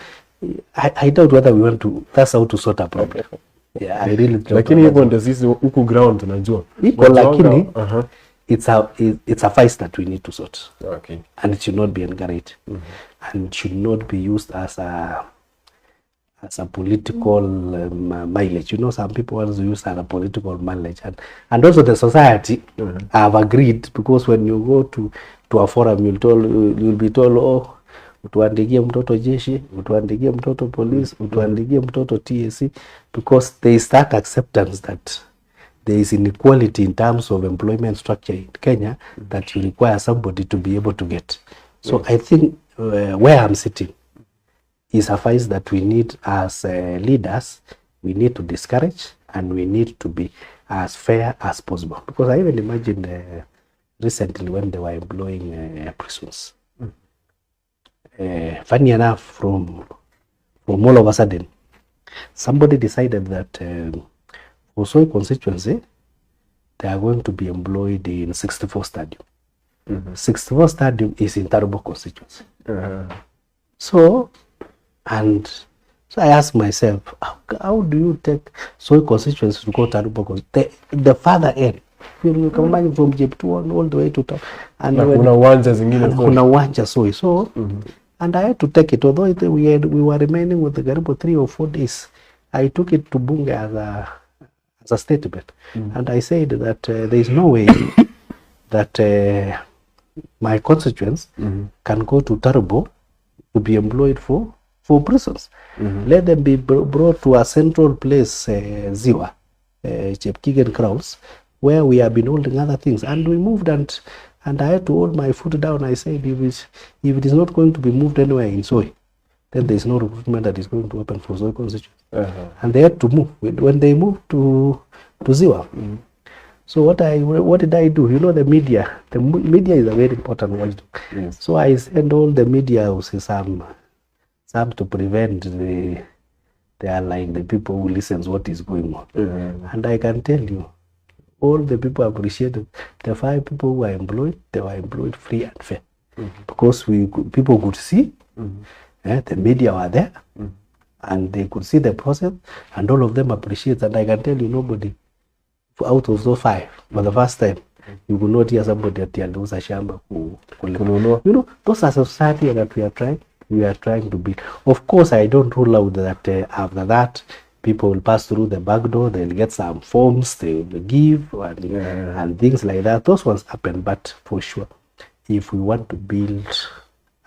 I doubt whether we want to, that's how to sort a problem. Yeah, I really doubt. Lakini hivyo ndio sisi huku ground tunajua. Lakini it's a fight that we need to sort. Okay. And it should not be encouraged. And it should not be used as a political mileage. Some people also use as a political mileage, and also the society have agreed, because when you go to a forum, you'll be told, oh, utuandikie mtoto jeshi, utuandikie mtoto police, utuandikie mtoto TSC, because there is that acceptance that there is inequality in terms of employment structure in Kenya, that you require somebody to be able to get. So I think where I'm sitting is a fight that we need as leaders. We need to discourage, and we need to be as fair as possible. Because I even imagined recently when they were employing prisons. Funny enough, from all of a sudden, somebody decided that for Soy constituency, they are going to be employed in 64 Stadium. 64 Stadium is in Tarubo constituency. So I asked myself, how do you take Soy constituency to go to Tarubo constituency? The farther end, you can imagine from Jeptuan all the way to top. And kuna uwanja Soy. So, and I had to take it, although we were remaining with the Garibo 3 or 4 days. I took it to Bunge as a statement. And I said that there is no way that my constituents can go to Tarubo to be employed for prisons. Let them be brought to a central place, Ziwa, Chepkigen Kraus, where we have been holding other things. And we moved, and I had to hold my foot down. I said, if it is not going to be moved anywhere in Soy, then there is no recruitment that is going to happen for Soy constituency. And they had to move. When they moved to Ziwa, so what did I do? The media is a very important watchdog. Yes. So I sent all the media houses some to prevent they are like the people who listens what is going on. And I can tell you, all the people appreciated the 5 people who were employed. They were employed free and fair, because people could see, the media were there, and they could see the process, and all of them appreciate. And I can tell you, nobody out of those 5, for the first time, you will not hear somebody at the Aliuza Shamba those are society that we are trying to build. Of course, I don't rule out that after that, people will pass through the back door, they'll get some forms, they will give, and things like that. Those ones happen, but for sure, if we want to build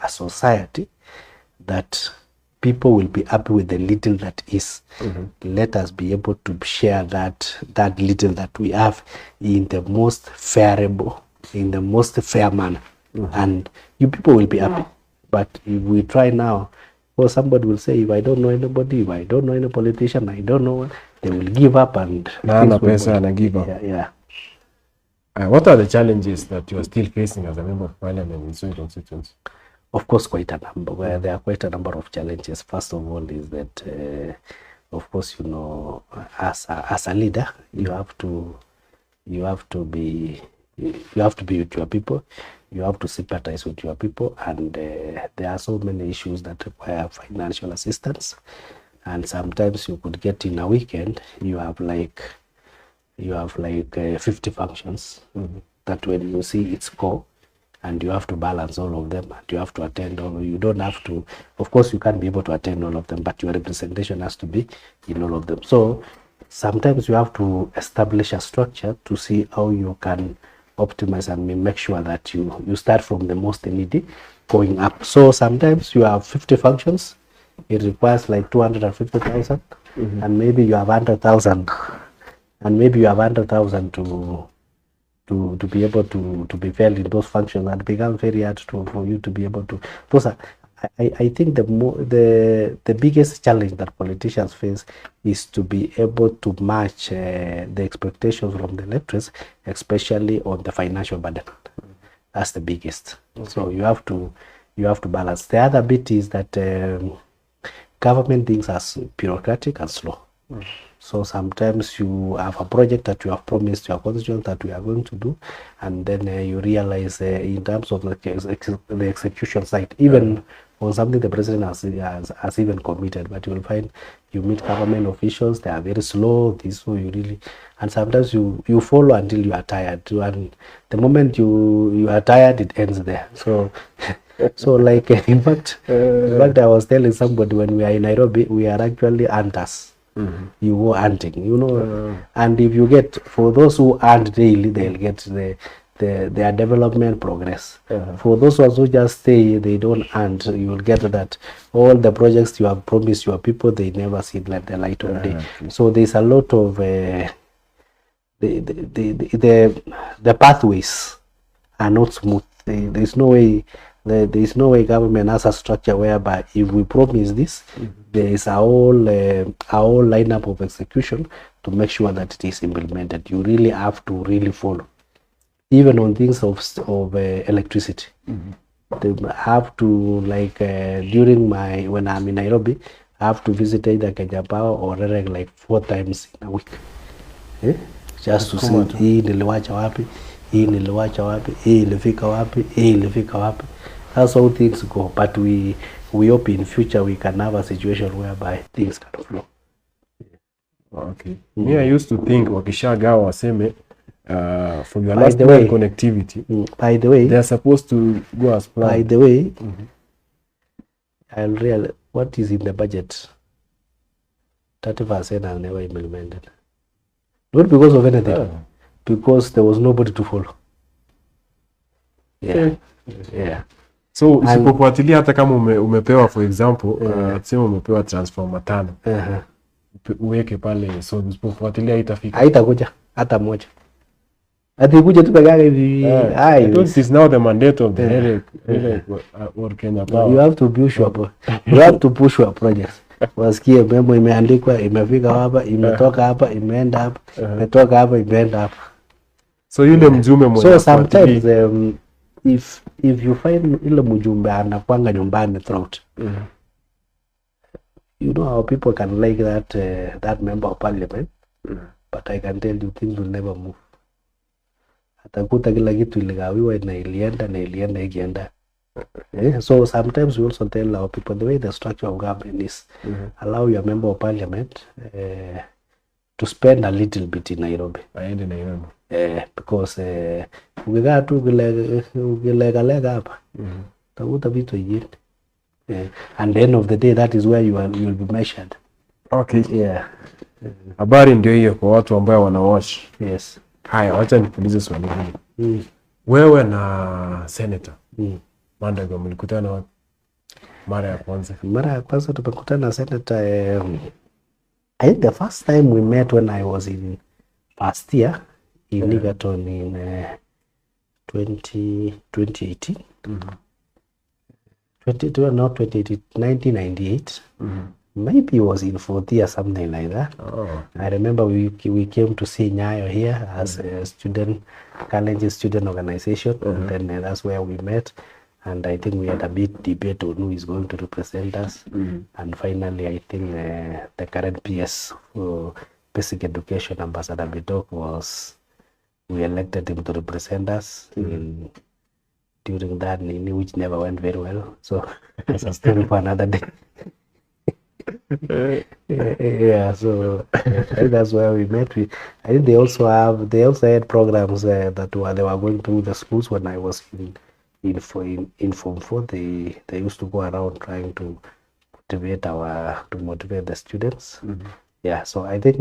a society that people will be happy with the little that is. Let us be able to share that little that we have in the most favorable, in the most fair manner, and you people will be happy. But if we try now, or somebody will say, if I don't know anybody, if I don't know any politician, I don't know, they will give up and give up. Yeah. What are the challenges that you are still facing as a member of parliament in Soy constituency? Of course, quite a number. Where there are quite a number of challenges. First of all, is that, of course, you know, as a leader, you have to be with your people. You have to sympathize with your people, and there are so many issues that require financial assistance. And sometimes you could get in a weekend, you have like 50 functions that when you see it's core, and you have to balance all of them, and you have to attend all. You don't have to, of course, you can't be able to attend all of them, but your representation has to be in all of them. So sometimes you have to establish a structure to see how you can optimize and make sure that you start from the most needy going up. So sometimes you have 50 functions, it requires like 250,000, and maybe you have 100,000, and maybe you have 100,000 to be able to be filled in those functions, and it becomes very hard for you to be able to. Those are, I think the biggest challenge that politicians face is to be able to match the expectations from the electors, especially on the financial burden. That's the biggest. So you have to balance. The other bit is that government things are bureaucratic and slow. So sometimes you have a project that you have promised your constituents that we are going to do, and then you realize in terms of the execution side, even on something the president has even committed, but you will find you meet government officials, they are very slow. So you really, and sometimes you follow until you are tired, and the moment you are tired, it ends there. So like in fact I was telling somebody, when we are in Nairobi, we are actually hunters. You go hunting, you know, and if you get, for those who hunt daily, they'll get their development progress. For those ones who just stay, they don't hunt, you will get that all the projects you have promised your people, they never see the light of day. So there's a lot of the pathways are not smooth. There's no way government has a structure whereby if we promise this, there is a whole lineup of execution to make sure that it is implemented. You really have to really follow, even on things of electricity. They have to, like when I'm in Nairobi, I have to visit either Kenya Power or Rereg like 4 times in a week, just to see hii niliwacha wapi, hii niliwacha wapi, hii ilifika wapi, hii ilifika wapi. That's how things go. But we hope in future we can have a situation whereby things can flow. Okay. Me, I used to think wakishagawa waseme for your last mile connectivity. By the way, they are supposed to go as planned. By the way, I'll realize what is in the budget. 30% are never implemented. Not because of anything, because there was nobody to follow. Yeah. So usipofuatilia hata kama umepewa, for example, tuseme umepewa transformer 5. Uweke pale, so usipofuatilia haitakuja hata moja. Atikuja tu pekee hivi. This is now the mandate of the or Kenya Power. You have to push your projects. Wasikie memo imeandikwa, imefika hapa, imetoka hapa, imeenda hapa, imetoka hapa, imeenda hapa. So yule mjumbe mmoja. So sometimes if you find ile mjumbe anakwanga nyumbani throughout, you know how people can like that member of parliament, but I can tell you things will never move. Atakuta kila kitu iligawiwa na ilienda ikienda. So sometimes we also tell our people the way the structure of government is, allow your member of parliament to spend a little bit in Nairobi. Because ukikaa tu ukilega hapa, utakuta vitu hivi. And the end of the day, that is where you will be measured. Okay. Yeah. Habari ndio hiyo kwa watu ambao wanawatch. Yes. Haya, wacha nikuulize swali hili. Wewe na senator Mandago mlikutana wapi? mara ya kwanza? Mara ya kwanza tumekutana Senator, I think the first time we met when I was in first year in Egerton in 2018. 1998. Maybe it was in fourth year, something like that. I remember we came to see Nyayo here as a student, Kalenjin student organization, and then that's where we met. And I think we had a big debate on who is going to represent us. And finally, I think the current PS for Basic Education, Ambassador Bidok, we elected him to represent us during that meeting, which never went very well. So that's a story for another day. Yeah, so that's where we met. I think they also had programs that they were going to the schools when I was in Form 4. They used to go around trying to motivate the students. Yeah, so I think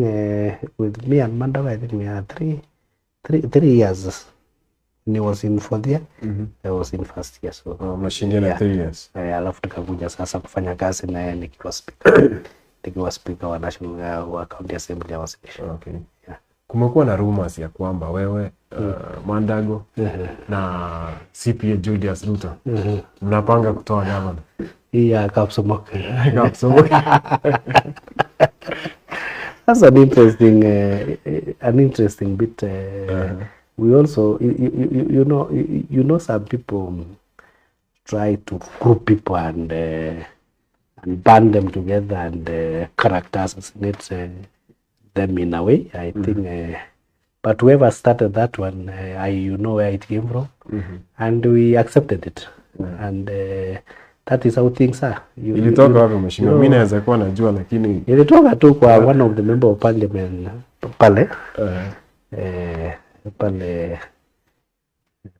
with me and Mandago, I think we had three years. When he was in fourth year, I was in first year. So mashindano 3 years. Alafu tukakuja sasa kufanya kazi na yeye nikiwa speaker wa National wa County Assembly ya Wasilisho. Okay. Yeah. Kumekuwa na rumors ya kwamba wewe Mandago na CPA Julius Ruto mnapanga kutoa governor. Yeah, Kapsomok. That's an interesting bit. We also, you know, some people try to group people and band them together and character assassinate them in a way. I think, but whoever started that one, you know where it came from, and we accepted it, and that is how things are. Ilitoka wapi mheshimiwa? Mimi naweza kuwa najua lakini ilitoka tu kwa one of the member of parliament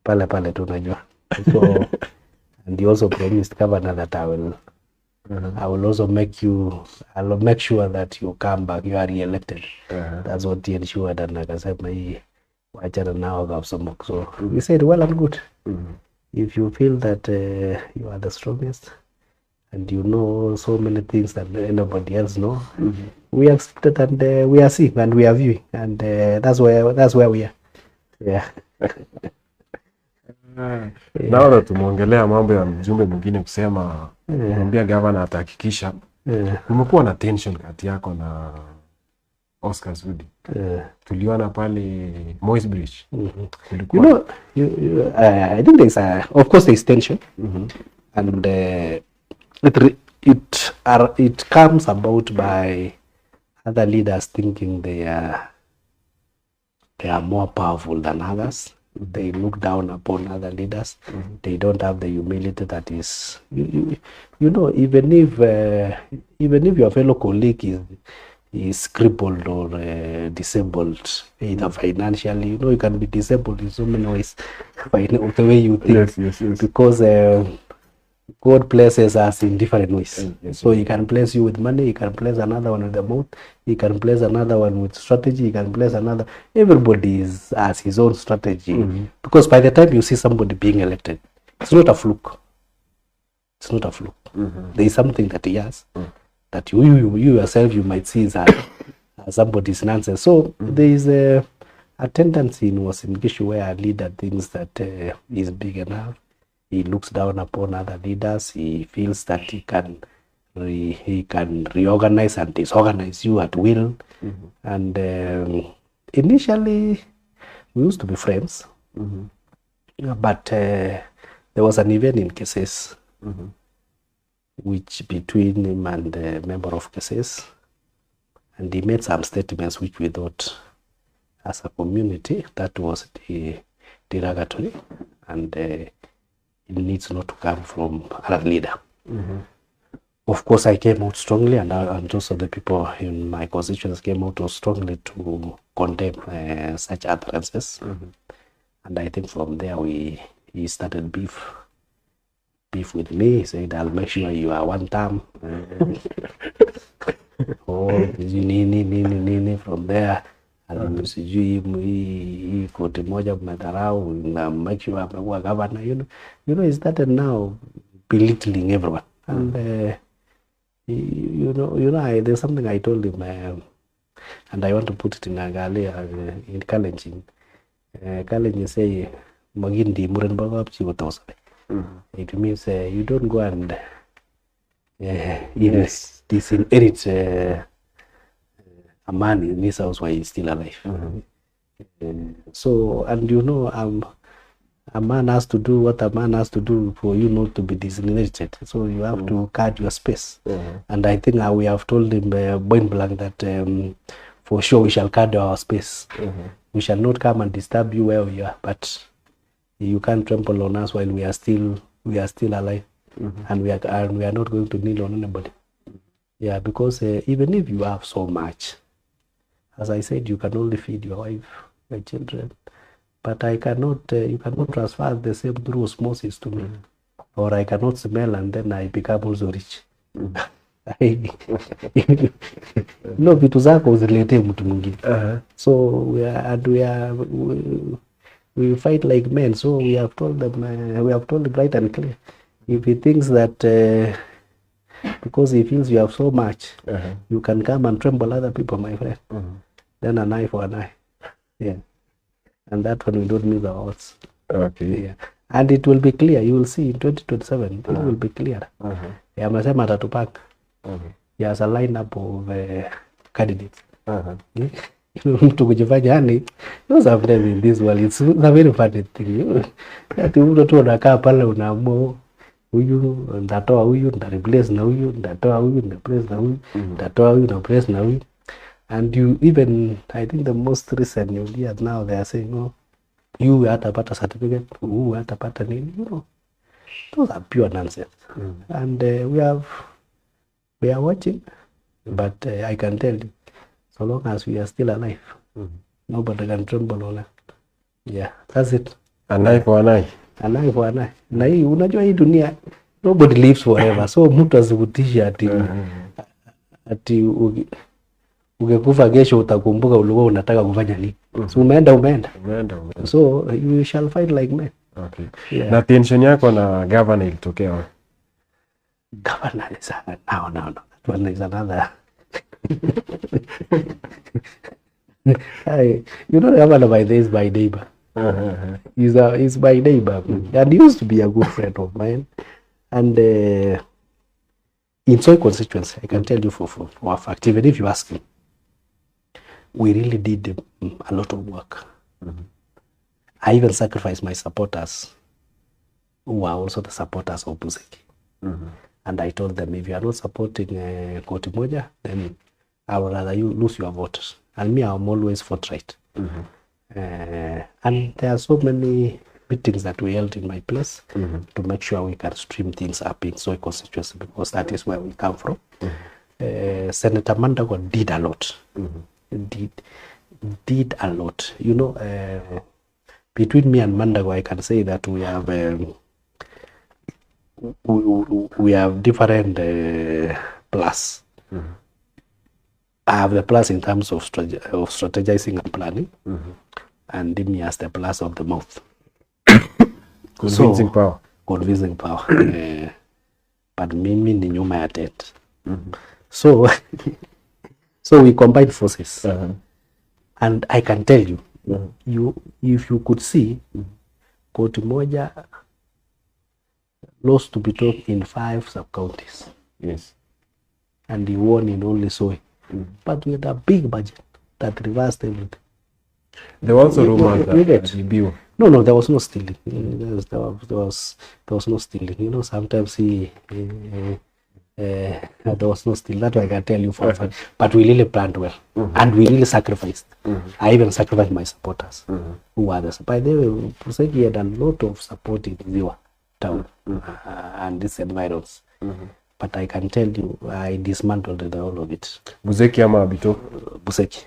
pale pale tunajua. So and he also promised governor that I will also make sure that you come back, you are re-elected. That's what he ensured, and akasema hii wachana nao Kapsomok. So we said well and good. If you feel that you are the strongest and you know so many things that nobody else know, we accepted, and we are seeing and we are viewing, and that's where we are. Yeah. Naona tumeongelea mambo ya mjumbe mwingine kusema mwambia governor atahakikisha. Kumekuwa na tension kati yako na Oscar Sudi. Tuliona pale Moi's Bridge. You know, I think of course there's tension, and it comes about by other leaders thinking they are more powerful than others. They look down upon other leaders. They don't have the humility that is, you know, even if your fellow colleague is crippled or disabled, either financially, you know, you can be disabled in so many ways by the way you think. Yes. Because God blesses us in different ways. So he can bless you with money, he can bless another one with the mouth, he can bless another one with strategy, he can bless another. Everybody has his own strategy. Because by the time you see somebody being elected, it's not a fluke. It's not a fluke. There is something that he has that you yourself you might see as somebody's nonsense. So there is a tendency in Uasin Gishu where a leader thinks that he's big enough. He looks down upon other leaders. He feels that he can reorganize and disorganize you at will. And initially, we used to be friends. But there was an event in Keses, which between him and the member of Keses, and he made some statements which we thought, as a community, that was derogatory, and it needs not to come from another leader. Of course, I came out strongly, and also the people in my constituents came out strongly to condemn such utterances. And I think from there he started beef with me. He said, "I'll make sure you are one term." Nini from there. Sijui koti moja mnadharau na make sure amekuwa governor. You know, he started now belittling everyone. And there's something I told him, and I want to put it in Angali, in Kalenjin. Kalenjin say, Magindi Muran Bagab Chigotos. It means you don't go and disinherit a man in this house while he's still alive. So, and a man has to do what a man has to do for you not to be disinherited. So you have to guard your space. And I think we have told him point blank that for sure we shall guard our space. We shall not come and disturb you where we are, but you can't trample on us while we are still alive. And we are not going to kneel on anybody. Yeah, because even if you have so much, as I said, you can only feed your wife, your children. But I cannot, you cannot transfer the same through osmosis to me. Or I cannot smell and then I become also rich. No, vitu zako uzilete mtu mwingine. So we fight like men. So we have told them, we have told bright and clear. If he thinks that because he feels you have so much, you can come and tremble other people, my friend, then an eye for an eye. Yeah. And that one we don't miss our odds. Okay. Yeah. And it will be clear. You will see in 2027, it will be clear. Amesema atatupanga. He has a lineup of candidates. Mtu kujifanya yani, sometimes in this world, it's a very funny thing. Ati mtu tu unakaa pale unaamua huyu ndatoa huyu ndareplace na huyu ndatoa huyu ndareplace na huyu ndatoa huyu ndareplace na huyu. And you even, I think the most recent you hear now, they are saying, oh, you hatapata certificate, you hatapata nini, those are pure nonsense. And we are watching, but I can tell you, so long as we are still alive, nobody can tremble on it. Yeah, that's it. An eye for an eye. An eye for an eye. Na hii, unajua hii dunia, nobody lives forever. So mtu asikutisha ati ukikufa kesho utakumbuka ulikuwa unataka kufanya nini. So umeenda. So you shall fight like men. Okay. Yeah. Na tension yako na governor ilitokea wapi? Governor is no. That one is another. Governor by this by neighbor. He's my neighbor. And he used to be a good friend of mine. And in Soy constituency, I can tell you for a fact, even if you ask him, we really did a lot of work. I even sacrificed my supporters, who are also the supporters of Buseki. And I told them, if you are not supporting Koti Moja, then I would rather you lose your vote. And me, I'm always forthright. And there are so many meetings that we held in my place to make sure we can stream things up in Soy constituency, because that is where we come from. Senator Mandago did a lot. Did a lot. Between me and Mandago, I can say that we have different plus. I have the plus in terms of strategizing and planning, and Dimi has the plus of the mouth. Convincing power. Convincing power. But mimi ni nyuma ya tent. So we combined forces. And I can tell you, if you could see, Koti Moja lost to Bitok in 5 sub-counties. Yes. And he won in only Soy. But with a big budget that reversed everything. There were also rumors that Bill. No, there was no stealing. There was no stealing. Sometimes there was no stealing. That I can tell you for a fact. But we really planned well. And we really sacrificed. I even sacrificed my supporters. Who are by the way, Buseki had a lot of support in Ziwa town and these environs. But I can tell you, I dismantled all of it. Buseki ama Bitok? Buseki.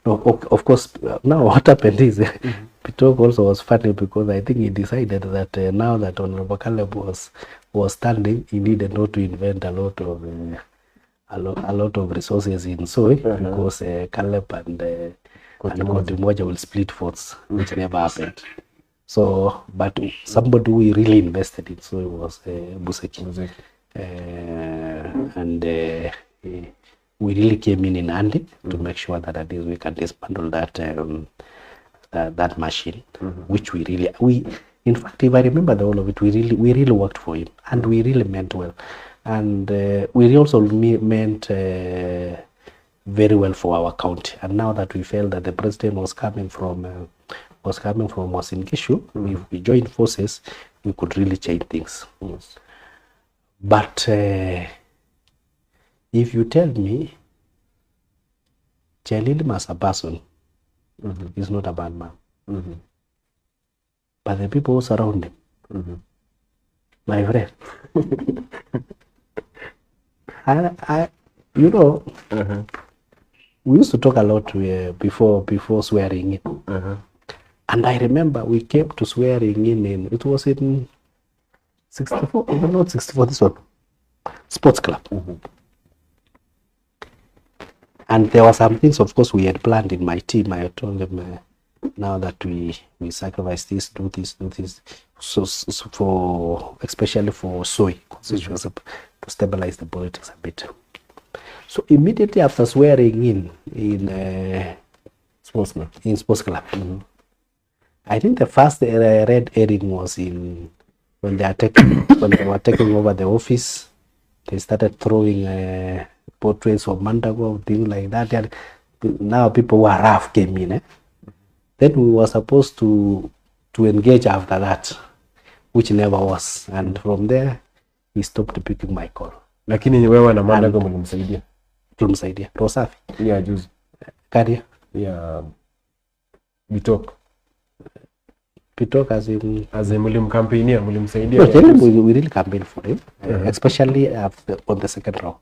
No, of course, now what happened is, Bitok also was funny because I think he decided that now that Honorable Caleb was standing, he needed not to invent a lot of resources in Soy, because Caleb and Koti Moja will split votes, which never happened. So, but somebody who really invested in Soy was Buseki. and we really came in handy to make sure that at least we can dismantle that that machine, which we in fact, if I remember the whole of it, we really worked for him, and we really meant well, and we also meant very well for our county. And now that we felt that the president was coming from Uasin Gishu, if we joined forces, we could really change things. Yes. But if you tell me Chelilima as a person is not a bad man, but the people who surround him, my friend, I you know, we used to talk a lot before swearing in. And I remember we came to swearing in it was in 64, even not 64, this one, Sports Club. And there were some things, of course, we had planned in my team. I told them, now that we sacrifice this, do this. So for, especially for Soy constituency, to stabilize the politics a bit. So immediately after swearing in Sports Club, I think the first red herring was when they were taking over the office. They started throwing portraits of Mandago, things like that. And now people who are rough came in. Then we were supposed to engage after that, which never was. And from there, he stopped picking my call. Lakini wewe na Mandago mlimsaidia? Tulimsaidia. Rosafi. Yeah, juzi. Karia. Yeah. Bitok as in mlimcampaignia, mlimsaidia? We really campaigned for him, especially on the second round.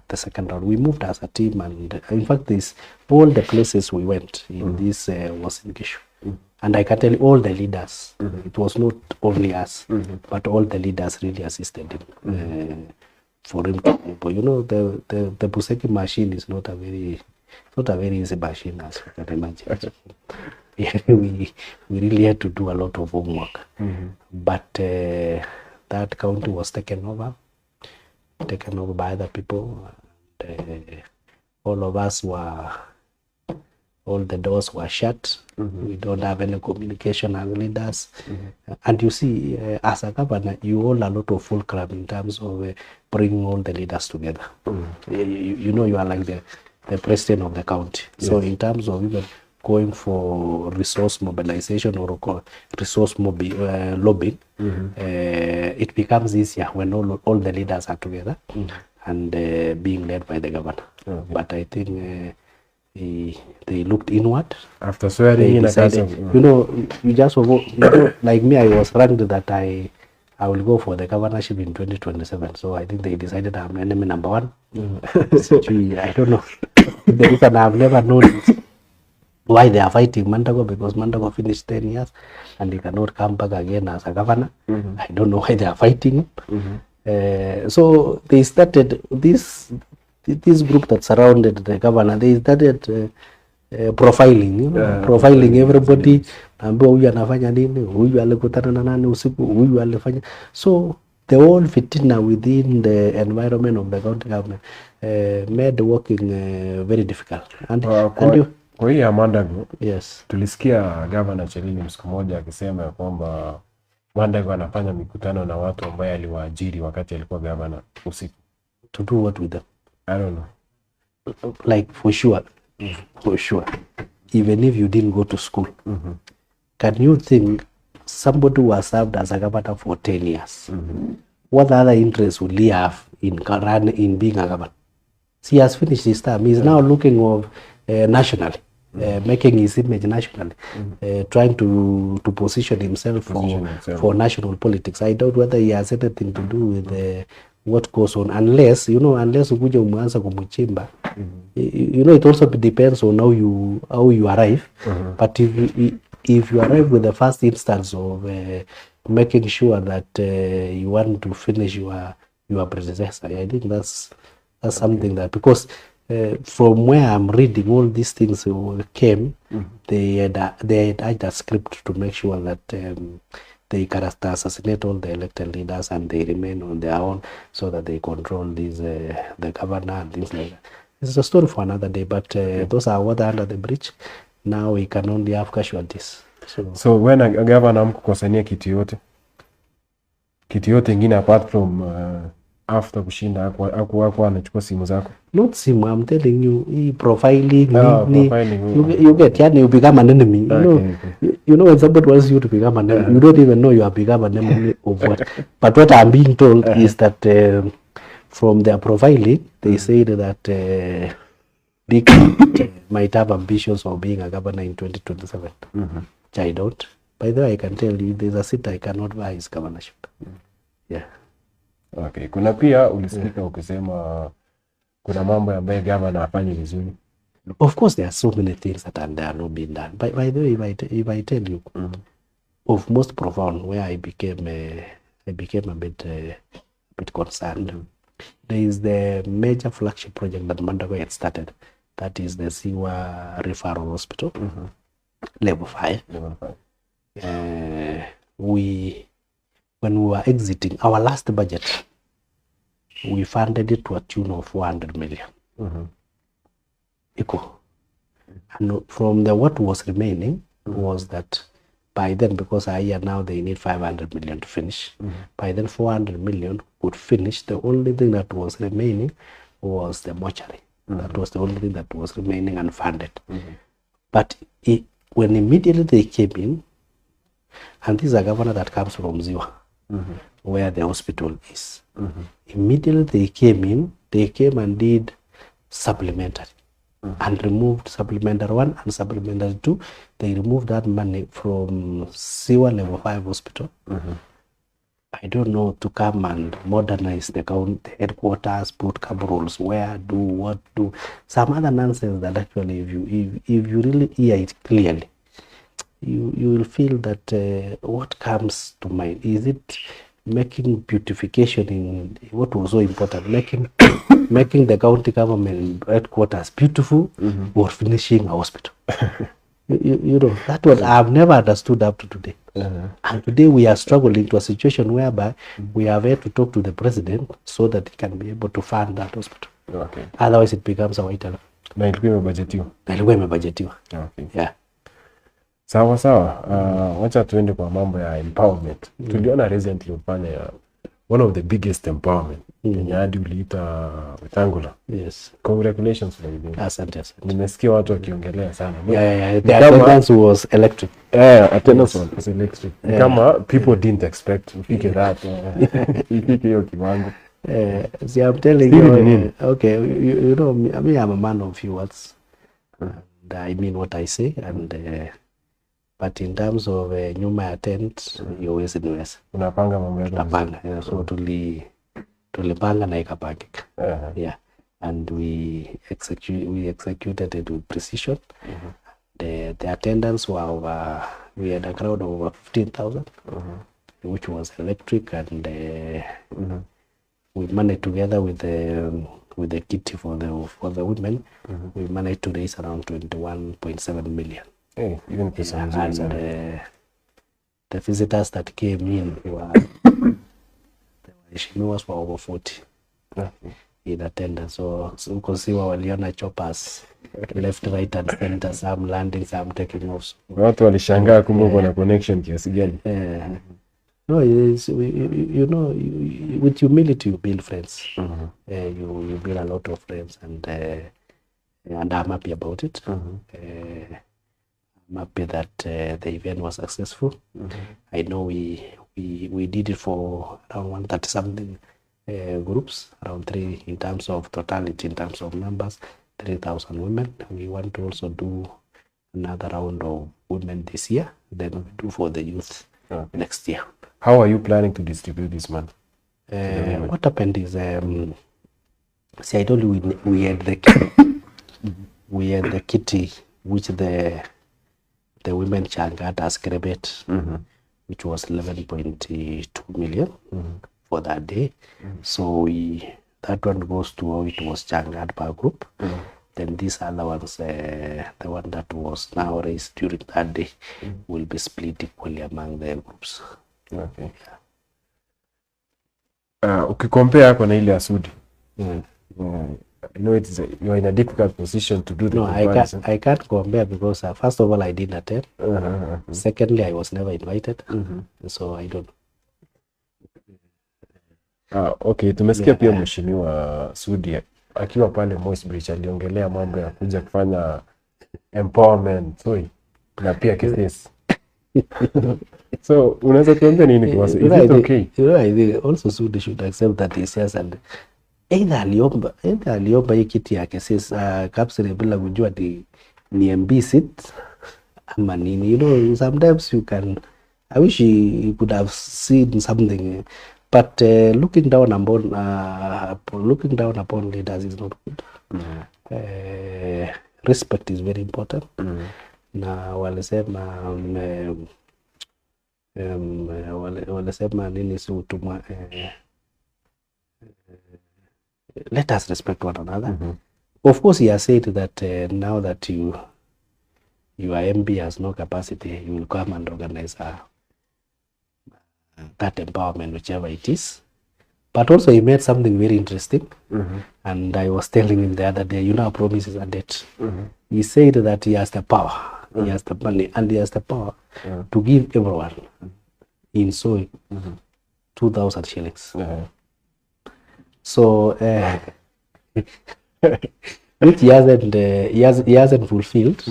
The second round, we moved as a team, and in fact, all the places we went in this was in Gishu. And I can tell you, all the leaders, it was not only us, but all the leaders really assisted him for him to move. You know, the Buseki machine is not a very easy machine, as you can imagine. we really had to do a lot of homework. But that county was taken over by other people. And, all of us all the doors were shut. We don't have any communication as leaders. And you see, as a governor, you hold a lot of fulcrum in terms of bringing all the leaders together. You know, you are like the president of the county. So in terms of even going for resource mobilization or resource lobbying, it becomes easier when all the leaders are together and being led by the governor. But I think they looked inward. After swearing in, decided, you know, like me, I was ranked that I will go for the governorship in 2027. So I think they decided I'm enemy number one. I don't know. The reason I've never known why they are fighting Mandago, because Mandago finished 10 years and he cannot come back again as a governor. I don't know why they are fighting him. So they started this group that surrounded the governor. They started profiling, you know, profiling everybody. Huyu anafanya nini, huyu alikutana na nani usiku, huyu alifanya. So the whole fitina within the environment of the county government made working very difficult. Kwa hiyo Mandago, yes, tulisikia Governor Chelili siku moja akisema ya kwamba Mandago anafanya mikutano na watu ambao aliwaajiri wakati alikuwa governor usiku. To do what with them? I don't know. Like for sure, even if you didn't go to school, can you think somebody who has served as a governor for 10 years, what other interest will he have in being a governor? He has finished his term. He is now looking of nationally, making his image nationally, trying to position himself for national politics. I doubt whether he has anything to do with what goes on, unless ukuja umeanza kumuchimba. You know, it also depends on how you arrive. But if you arrive with the first instance of making sure that you want to finish your predecessor, I think that's something that, because from where I'm reading, all these things came, they had a script to make sure that they can assassinate all the elected leaders and they remain on their own so that they control these the governor and things like that. It's a story for another day, but those are water under the bridge. Now we can only have casualties. So when a governor amkukosania kitu yote ingine apart from after kushinda hakuwa anachukua simu zako? Not simu, I'm telling you, profiling, profiling. You get, yani you become an enemy. You know when somebody wants you to become an enemy, you don't even know you have become an enemy of what. But what I'm being told is that from their profiling, they say that Big might have ambitions of being a governor in 2027. Which I don't. By the way, I can tell you, there's a seat I cannot buy is governorship. Yeah. Okay. Kuna pia ulisikika ukisema kuna mambo ambayo governor afanye vizuri. Of course, there are so many things that are not being done. By the way, if I tell you, of most profound, where I became a bit concerned. There is the major flagship project that Mandago had started. That is the Siwa Referral Hospital, level 5. When we were exiting our last budget, we funded it to a tune of 400 million. Equal. And from what was remaining was that by then, because a year now they need 500 million to finish. By then 400 million would finish. The only thing that was remaining was the mortuary. That was the only thing that was remaining unfunded. But when immediately they came in, and this is a governor that comes from Ziwa, where the hospital is. Immediately they came in, they came and did supplementary. And removed supplementary 1 and supplementary 2. They removed that money from Siwa level 5 hospital. I don't know, to come and modernize the headquarters, put cameras where, do what, do some other nonsense that actually, if you really hear it clearly, you will feel that what comes to mind is it making beautification in what was so important, making the county government headquarters beautiful, or finishing a hospital. You know, that was I've never understood up to today. And today we are struggling to a situation whereby we have had to talk to the president so that he can be able to fund that hospital. Otherwise it becomes a white elephant. Na ilikuwa imebudgetiwa. Yeah. Sawa. Wacha tuende kwa mambo ya empowerment. Tuliona recently ufanya one of the biggest empowerment. Yenye hadi uliita Wetangula. Yes. Congratulations for you. Asante. Nimesikia watu wakiongelea sana. Yeah. The attendance was electric. Attendance was electric. Kama people didn't expect ufike that. Ifike hiyo kiwango. See, I'm telling you, okay, you know, I mean, I'm a man of few words. And I mean what I say, and but in terms of nyuma ya tent, you always invest. Unapanga mambo yako. Tunapanga, so tulipanga na ikapangika. Yeah, and we executed it with precision. The attendance were over, we had a crowd of over 15,000, which was electric, and we managed together with the kitty for the women, we managed to raise around 21.7 million. Hey, even and the visitors that came in were Shimiwas were over 40 in attendance. So Kosiwa waliona choppers left, right, and center, some landing, some taking off. Watu walishangaa kumbe kuna connection kiasi gani. No, you know, with humility you build friends. You build a lot of friends, and I'm happy about it. I'm happy that the event was successful. I know we did it for around 130 something groups, around 3 in terms of totality, in terms of numbers, 3,000 women. We want to also do another round of women this year, then we do for the youth next year. How are you planning to distribute this money? What happened is, see, I told you we had the kitty, we had the kitty which the women changat as credit, which was 11.2 million for that day. So that one goes to how it was changat per group. Then these other ones, the one that was now raised during that day, will be split equally among the groups. Okay. Ukikompare yako na ile ya Sudi. You know you are in a difficult position to do the comparison. I can't compare because first of all I didn't attend. Secondly, I was never invited. So I don't. Okay, tumesikia pia mheshimiwa Sudi akiwa pale Moist Bridge aliongelea mambo ya kuja kufanya empowerment na pia kesi. So unaweza tuambia nini kwa sababu is it okay? I think also Sudi should accept that he says and either aliomba hii kiti yake sasa kapsule bila kujua ni MB seat ama nini. You know, sometimes you can, I wish he could have seen something, but looking down upon leaders is not good. Respect is very important. Na walisema nini si utumwa, let us respect one another. Of course, he has said that now that your MB has no capacity, you will come and organize that empowerment, whichever it is. But also he made something very interesting. And I was telling him the other day, you know, promises are debt. He said that he has the power, he has the money, and he has the power to give everyone in Soy 2,000 shillings. So which he hasn't fulfilled.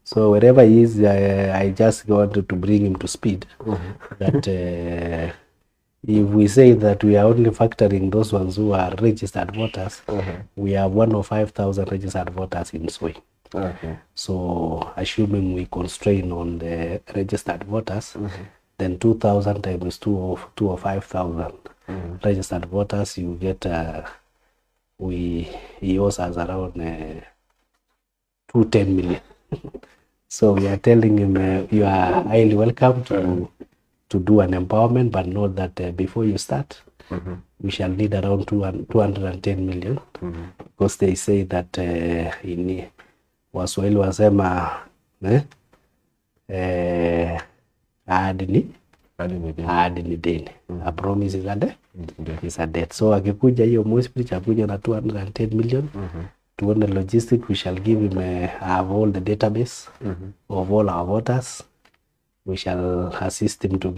So wherever he is, I just wanted to bring him to speed. That if we say that we are only factoring those ones who are registered voters, we have 105,000 registered voters in Soy. So assuming we constrain on the registered voters, then 2,000 times 205,000 registered voters, you get he owes us around 210 million. So we are telling him you are highly welcome to do an empowerment, but note that before you start, we shall need around 210 million, because they say that in Waswahili wasema ahadi ni deni. A promise is a debt. So akikuja hiyo Moist Bridge akuja na 210 million, to own the logistic, we shall give him have all the database of all our voters. We shall assist him to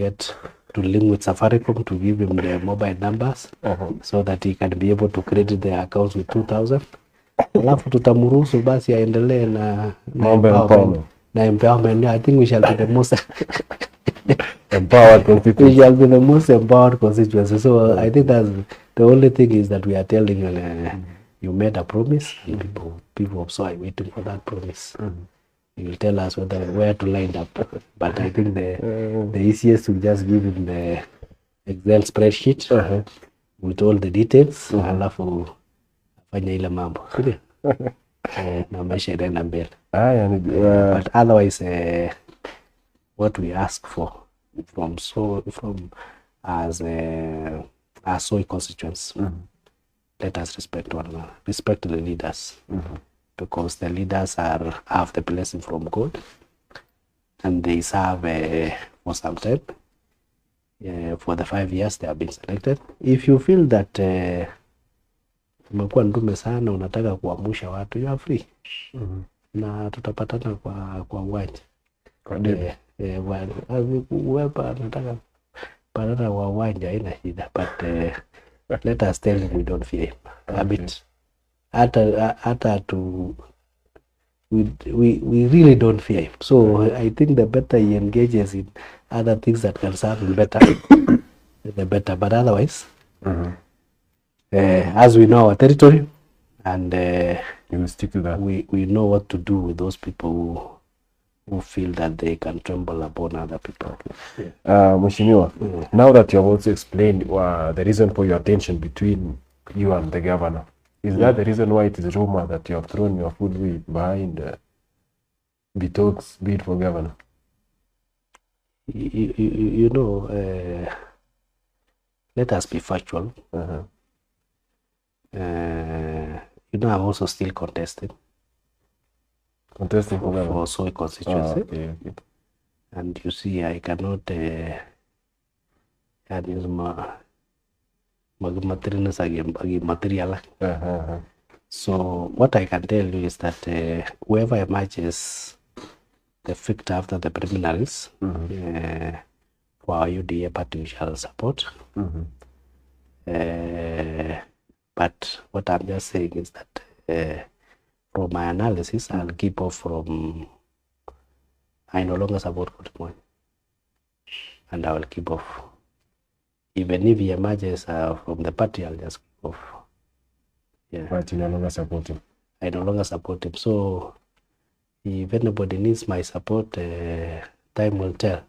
link with Safaricom to give him the mobile numbers so that he can be able to credit the accounts with 2,000. Alafu tutamruhusu basi aendelee na empowerment. I think we shall be the most empowered constituency. We shall be the most empowered constituency. So I think that's the only thing is that we are telling you, you made a promise, and people of Soy are waiting for that promise. You will tell us where to line up. But I think the easiest will just give him the Excel spreadsheet with all the details. Alafu afanya ile mambo. Na maisha itaenda mbele. But otherwise, what we ask for from as Soy constituents, let us respect one another, respect the leaders, because the leaders have the blessing from God, and they serve for some time. For the 5 years they have been selected. If you feel that umekuwa ndume sana, unataka kuamsha watu, you are free. Na tutapatana kwa uwanja. Whoever anataka patana kwa uwanja haina shida, but let us tell him we don't fear him a bit. We really don't fear him. So I think the better he engages in other things that can serve him better, the better. But otherwise, as we know our territory, and you will stick to that. We know what to do with those people who feel that they can tremble upon other people. Mheshimiwa, now that you have also explained the reason for your tension between you and the governor, is that the reason why it is rumor that you have thrown your food behind Bitok's bid for governor? You know, let us be factual. You know, I'm also still contesting for Soy constituency. Okay. And you see, I cannot Yani material. So what I can tell you is that whoever emerges the victor after the preliminaries, for our UDA party, we shall support. But what I'm just saying is that from my analysis, I'll keep off from, I no longer support Kutumoi, and I will keep off. Even if he emerges from the party, I'll just keep off. Yeah. But you no longer support him. I no longer support him. So if anybody needs my support, time will tell.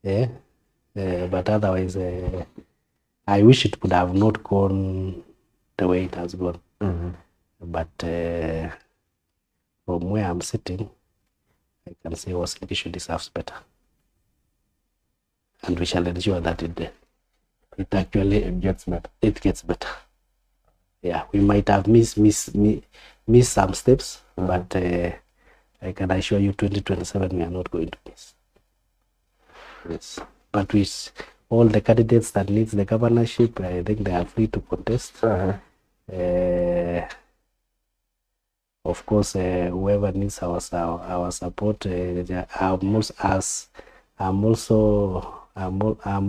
Yeah. But otherwise, I wish it would have not gone the way it has gone. But from where I'm sitting, I can say Uasin Gishu deserves better. And we shall ensure that it actually gets better. It gets better. Yeah, we might have missed some steps, but I can assure you 2027 we are not going to miss. Yes. But with all the candidates that needs the governorship, I think they are free to contest. Of course, whoever needs our support, I'm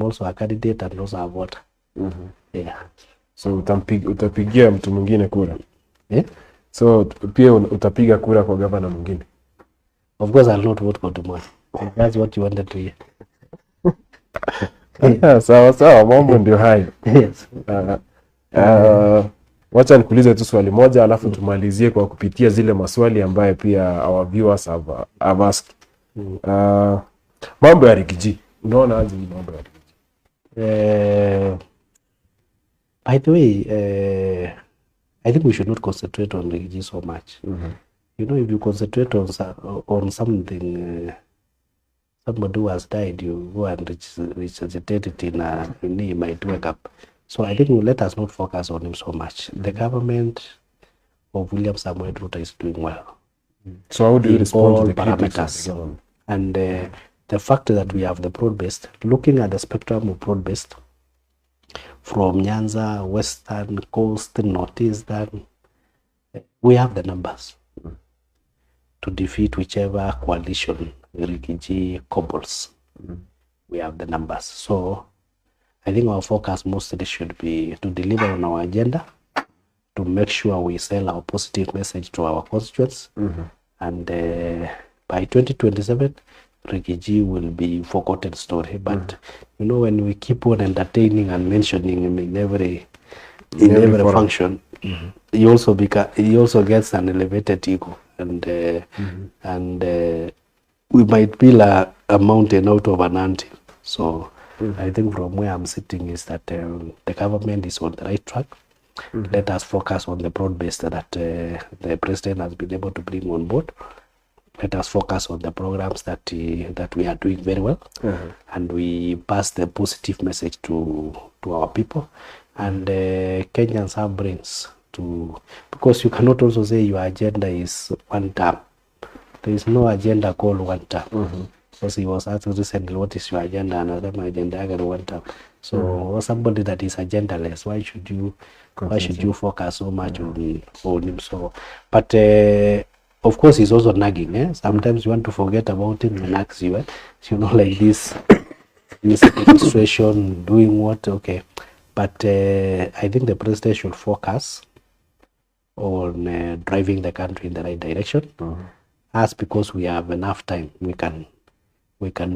also a candidate and also a voter. Yeah. So utapigia mtu mwingine kura? Yeah? So pia utapiga kura kwa governor mwingine? Of course, I'll not vote for Kutumoi. That's what you wanted to hear. Sawa, mambo ndio hayo. Yes. Wacha nikuulize tu swali moja alafu tumalizie kwa kupitia zile maswali ambaye pia our viewers have asked. Mambo ya Rigiji. Unaona aje mambo ya Rigiji? By the way, I think we should not concentrate on Rigiji so much. You know, if you concentrate on something, somebody who has died, you go and resuscitate it in he might wake up. So I think let us not focus on him so much. The government of William Samuel Ruto is doing well. So how do you respond to the parameters? And the fact that we have the broad-based, looking at the spectrum of broad-based, from Nyanza, Western, Coast, Northeastern, we have the numbers to defeat whichever coalition Rigiji cobbles. We have the numbers. So I think our focus mostly should be to deliver on our agenda, to make sure we sell our positive message to our constituents, and by 2027, Rigiji will be forgotten story. But you know, when we keep on entertaining and mentioning him in every function, he also gets an elevated ego, and we might build a mountain out of an ant. So I think from where I'm sitting is that the government is on the right track. Let us focus on the broad-based that the president has been able to bring on board. Let us focus on the programs that we are doing very well, and we pass the positive message to our people. And Kenyans have brains because you cannot also say your agenda is one term. There is no agenda called one term. Because he was asked recently, what is your agenda? And I said, my agenda is one term. So somebody that is agendaless, why should you focus so much on him? So, but of course, he's also nagging. Sometimes you want to forget about him, he nags you. You know, like this administration doing what? Okay. But I think the president should focus on driving the country in the right direction. As because we have enough time, we can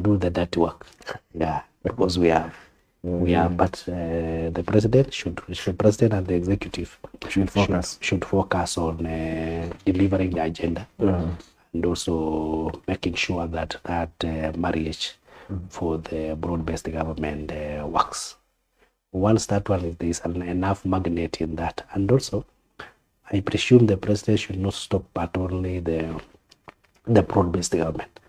do the dirty work. Yeah, because we have. But the president president and the executive should focus on delivering the agenda, and also making sure that marriage for the broad-based government works. Once that one is, there is enough magnet in that, and also I presume the president should not stop at only the broad-based government.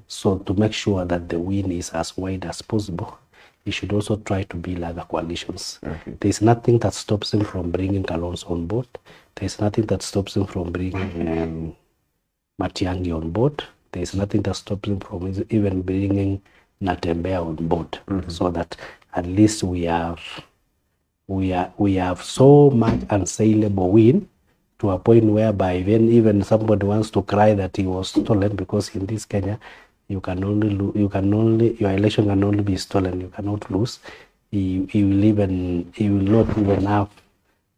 So to make sure that the win is as wide as possible, he should also try to build other coalitions. There is nothing that stops him from bringing Kalonzo on board. There is nothing that stops him from bringing Matiang'i on board. There is nothing that stops him from even bringing Natembeya on board. So that at least we have so much unsaleable wind to a point whereby even somebody wants to cry that he was stolen, because in this Kenya your election can only be stolen, you cannot lose. He will not even have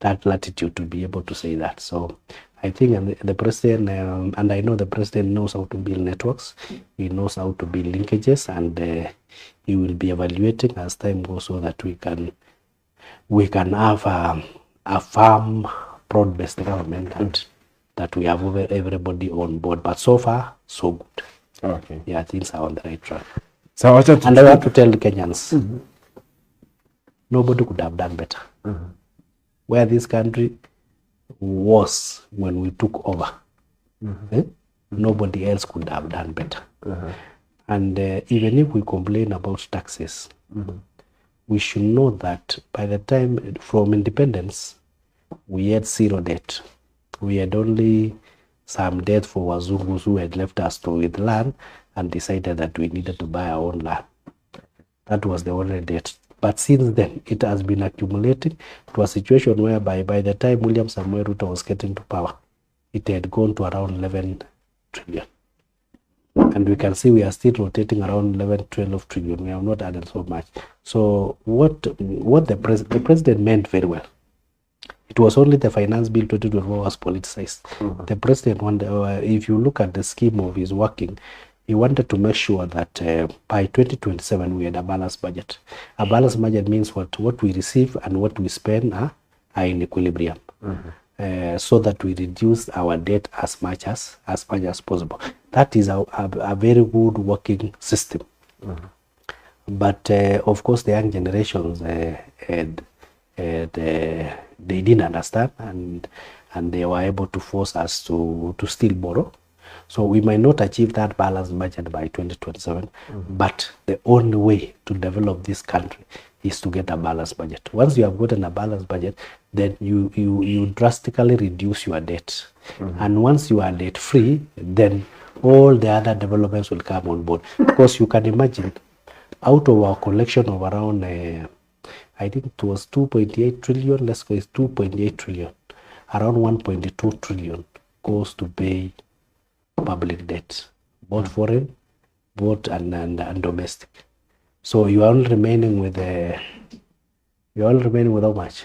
that latitude to be able to say that. So I think the president, and I know the president knows how to build networks, he knows how to build linkages, and he will be evaluating as time goes so that we can have a firm, broad-based government and that we have everybody on board. But so far, so good. Okay. Yeah, things are on the right track. So and I have to tell the Kenyans, nobody could have done better. Where this country was when we took over, nobody else could have done better. And even if we complain about taxes, we should know that by the time from independence, we had zero debt. We had only some debt for Wazungus who had left us with land and decided that we needed to buy our own land. That was the only debt. But since then, it has been accumulating to a situation whereby by the time William Samoei Ruto was getting to power, it had gone to around 11 trillion. And we can see we are still rotating around 11, 12 trillion. We have not added so much. So what the president meant very well. It was only the finance bill 2024 was politicized. The president wanted, if you look at the scheme of his working, he wanted to make sure that by 2027 we had a balanced budget. A balanced budget means what we receive and what we spend are in equilibrium, so that we reduce our debt as much as possible. That is a very good working system. But of course, the young generations they didn't understand, and they were able to force us to still borrow. So we might not achieve that balanced budget by 2027, but the only way to develop this country is to get a balanced budget. Once you have gotten a balanced budget, then you drastically reduce your debt. And once you are debt free, then all the other developments will come on board. Because you can imagine, out of our collection of around, I think it was 2.8 trillion, let's go, it's 2.8 trillion. Around 1.2 trillion goes to pay public debt, both foreign, and domestic. So you are only remaining with how much?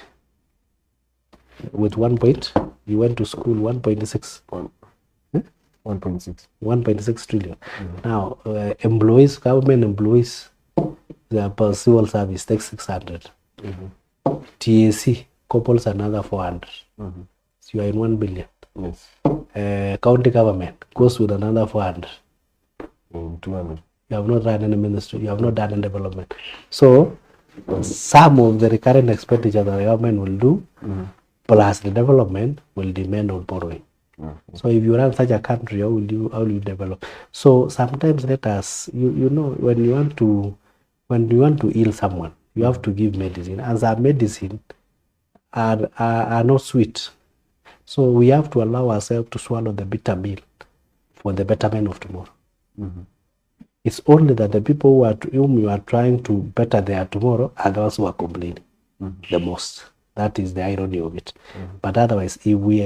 With 1 point, you went to school 1.6. 1.6 trillion. Now, employees, government employees, the civil service takes 600. TAC couples another 400. So you are in 1 billion. Yes. County government goes with another 400. 200. You have not run any ministry. You have not done any development. So some of the recurrent expenditure that the government will do, plus the development, will depend on borrowing. So if you run such a country, how will you develop? So sometimes let us, you know, when you want to heal someone, you have to give medicine. As our medicine are not sweet. So we have to allow ourselves to swallow the bitter meal for the betterment of tomorrow. It's only that the people whom you are trying to better their tomorrow are those who are complaining the most. That is the irony of it. But otherwise, if we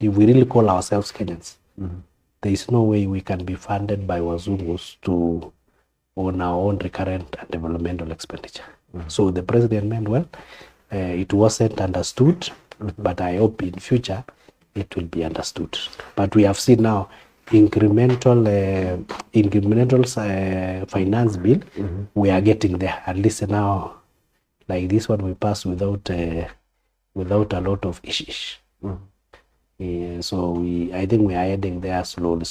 really call ourselves Kenyans, there is no way we can be funded by Wazungus on our own recurrent and developmental expenditure. So the president meant well. It wasn't understood, but I hope in future it will be understood. But we have seen now incremental finance bill. We are getting there. At least now, like this one, we passed without a lot of ish. So I think we are heading there slowly.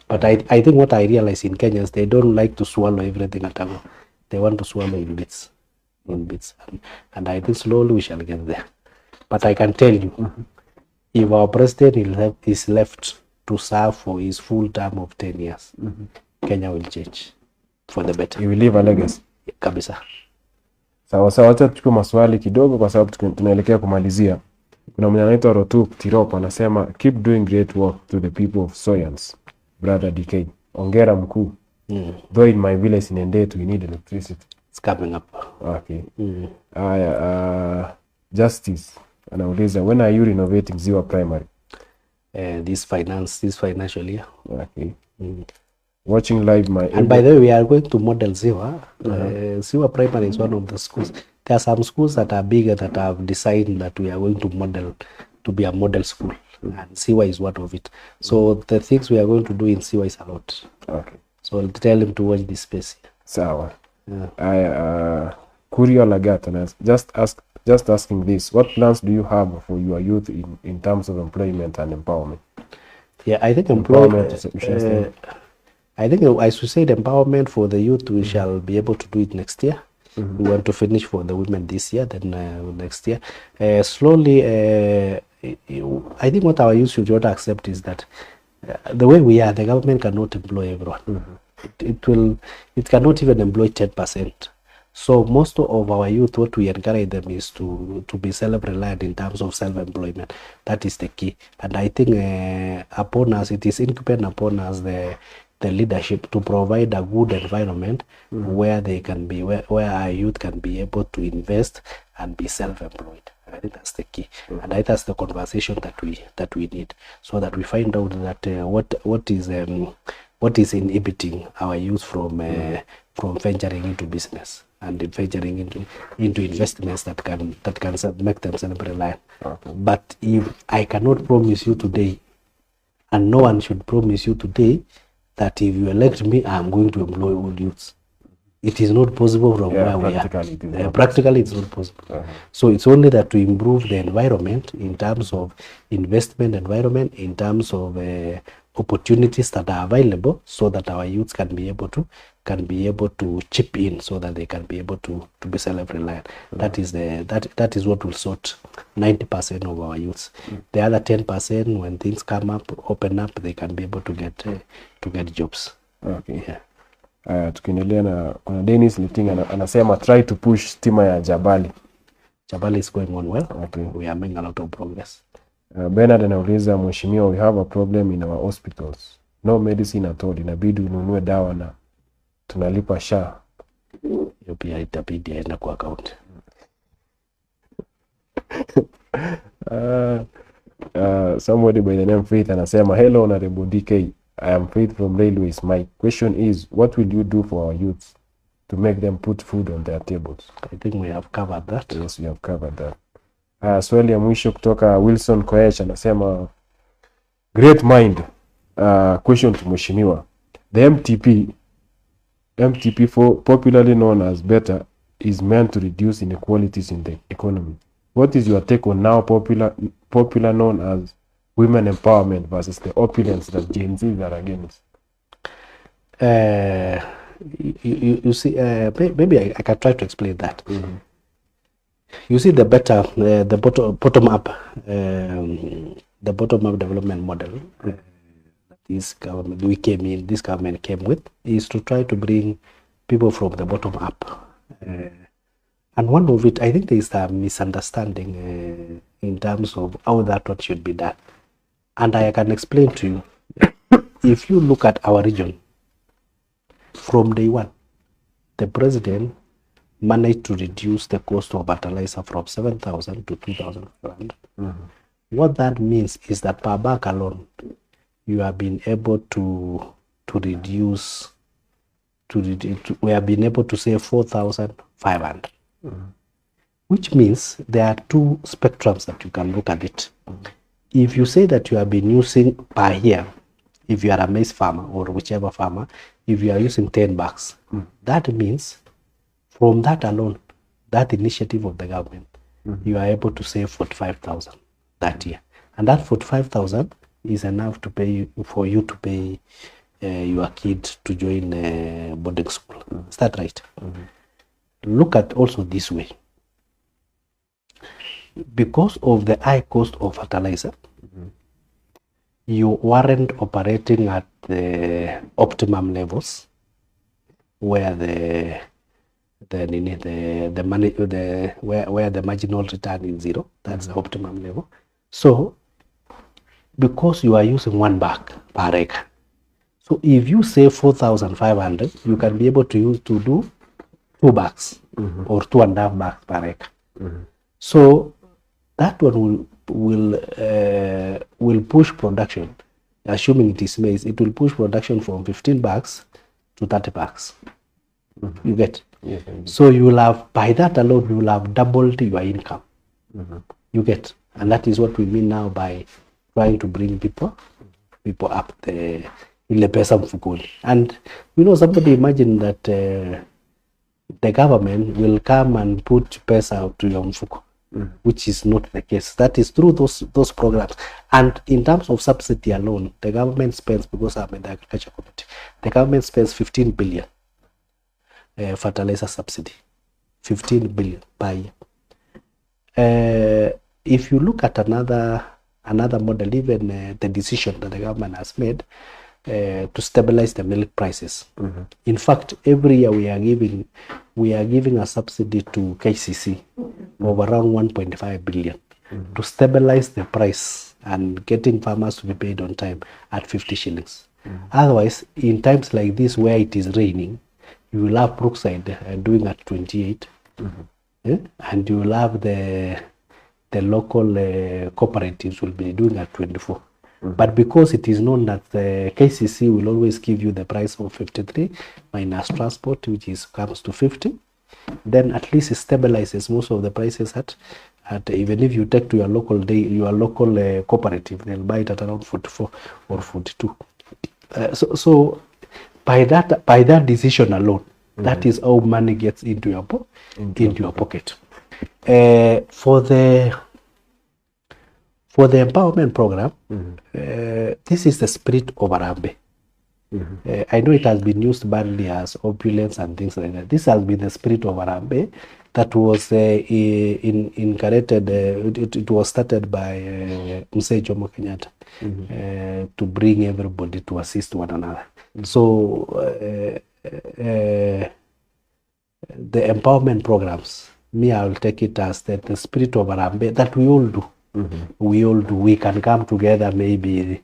But I think what I realize in Kenyans, they don't like to swallow everything at once. They want to swallow in bits. And I think slowly we shall get there. But I can tell you, if our president is left to serve for his full term of 10 years, Kenya will change for the better. He will leave a legacy. Kabisa. Sawa, wacha tuchukue maswali kidogo kwa sababu tunaelekea kumalizia. Kuna mwenye anaitwa Rotuk Tirop anasema, keep doing great work to the people of Soyans, brother DK. Ongera mkuu. Though in my village in Endetu, we need electricity. It's coming up. Okay. Justice. Anauliza, when are you renovating Ziwa Primary? This financial year. Okay. Watching live my... And by the way, we are going to model Ziwa. Ziwa Primary is one of the schools. There are some schools that are bigger that have decided that we are going to model to be a model school. And Ziwa is one of it. So the things we are going to do in Ziwa is a lot. Okay. So I'll tell him to watch this space. Sawa. Kurio Lagat, and just asking this, what plans do you have for your youth in terms of employment and empowerment? Yeah, I think I think as we said, empowerment for the youth, we shall be able to do it next year. We want to finish for the women this year, then next year. Slowly, I think what our youth should not accept is that the way we are, the government cannot employ everyone. It cannot even employ 10%. So most of our youth, what we encourage them is to be self-reliant in terms of self-employment. That is the key. And I think upon us, it is incumbent upon us, the leadership, to provide a good environment where they can be, where our youth can be able to invest and be self-employed. I think that's the key, and I think that's the conversation that we need, so that we find out that what is inhibiting our youth from venturing into business and venturing into investments that can make them self-reliant. But if I cannot promise you today, and no one should promise you today, that if you elect me, I'm going to employ all youths. It is not possible from where we are. Practically, it's not possible. So it's only that to improve the environment in terms of investment environment, in terms of opportunities that are available, so that our youths can be able to chip in, so that they can be able to be self-reliant. That is what will sort 90% of our youths. The other 10%, when things come up, open up, they can be able to get jobs. Okay. Yeah. Tukiendelea na kuna Dennis Liting anasema try to push stima ya Jabali. Jabali is going on well. Okay. We are making a lot of progress. Bernard anauliza, mheshimiwa, we have a problem in our hospitals. No medicine at all. Inabidi ununue dawa na tunalipa SHA. Hiyo pia itabidi aenda kwa account. Somebody by the name Faith anasema, hello Honorable DK. I am Faith from Railways. My question is, what will you do for our youth to make them put food on their tables? I think we have covered that. Yes, we have covered that. Swali ya mwisho kutoka Wilson Koech anasema, great mind. Question to mheshimiwa. The MTP popularly known as Better, is meant to reduce inequalities in the economy. What is your take on now popular known as women empowerment versus the opulence that Gen Zs are against? You see, maybe I can try to explain that. You see, the Better, the bottom up development model that this government came with, is to try to bring people from the bottom up. And one of it, I think there is a misunderstanding in terms of how that one should be done. And I can explain to you, if you look at our region, from day one, the president managed to reduce the cost of fertilizer from 7,000 to 2,500. What that means is that per bag alone, you have been able to reduce, we have been able to save 4,500. Which means there are two spectrums that you can look at it. If you say that you have been using per year, if you are a maize farmer or whichever farmer, if you are using 10 bags, that means from that alone, that initiative of the government, you are able to save 45,000 that year. And that 45,000 is enough to pay for you to pay your kid to join boarding school. Is that right? Look at also this way. Because of the high cost of fertilizer, you weren't operating at the optimum levels, where the marginal return is zero. That's the optimum level. So, because you are using 1 bag per acre, So if you save 4,500, you can be able to use to do 2 bags or 2.5 bags per acre. So that one will push production, assuming it is maize, it will push production from 15 bags to 30 bags. You get? Yes, so you will have, by that alone, you will have doubled your income. You get? And that is what we mean now by trying to bring people up the ile pesa mfukoni. And somebody imagine that the government will come and put pesa to your mfuko, which is not the case. That is through those programs. And in terms of subsidy alone, the government spends, because I'm in the agriculture committee, the government spends 15 billion fertilizer subsidy, 15 billion per year. If you look at another model, even the decision that the government has made to stabilize the milk prices. In fact, every year we are giving a subsidy to KCC of around 1.5 billion to stabilize the price and getting farmers to be paid on time at 50 shillings. Otherwise, in times like this where it is raining, you will have Brookside doing at 28, and you will have the local cooperatives will be doing at 24. But because it is known that the KCC will always give you the price of 53 minus transport, which comes to 50, then at least it stabilizes most of the prices at even if you take to your local cooperative, they'll buy it at around 44 or 42. So by that decision alone, that is how money gets into your pocket. For the empowerment program, this is the spirit of Harambee. I know it has been used badly as opulence and things like that. This has been the spirit of Harambee that was incarnated. It was started by Mzee Jomo Kenyatta to bring everybody to assist one another. So the empowerment programs, I will take it as the spirit of Harambee that we all do. We can come together, maybe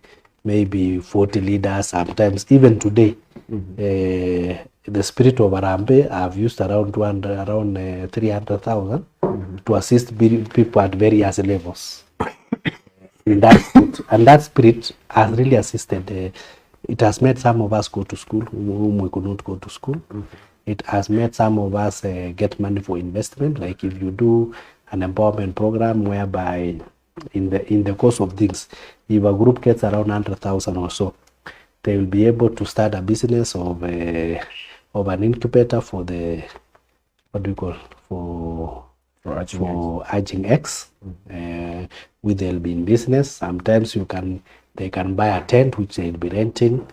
40 leaders, sometimes even today. The spirit of Harambee, I've used around 300,000 to assist people at various levels. And that spirit has really assisted. It has made some of us go to school whom we could not go to school. It has made some of us get money for investment. Like if you do an empowerment program whereby in the course of things, if a group gets around 100,000 or so, they will be able to start a business of an incubator for the for Aging X. Which they'll be in business. Sometimes they can buy a tent which they'll be renting.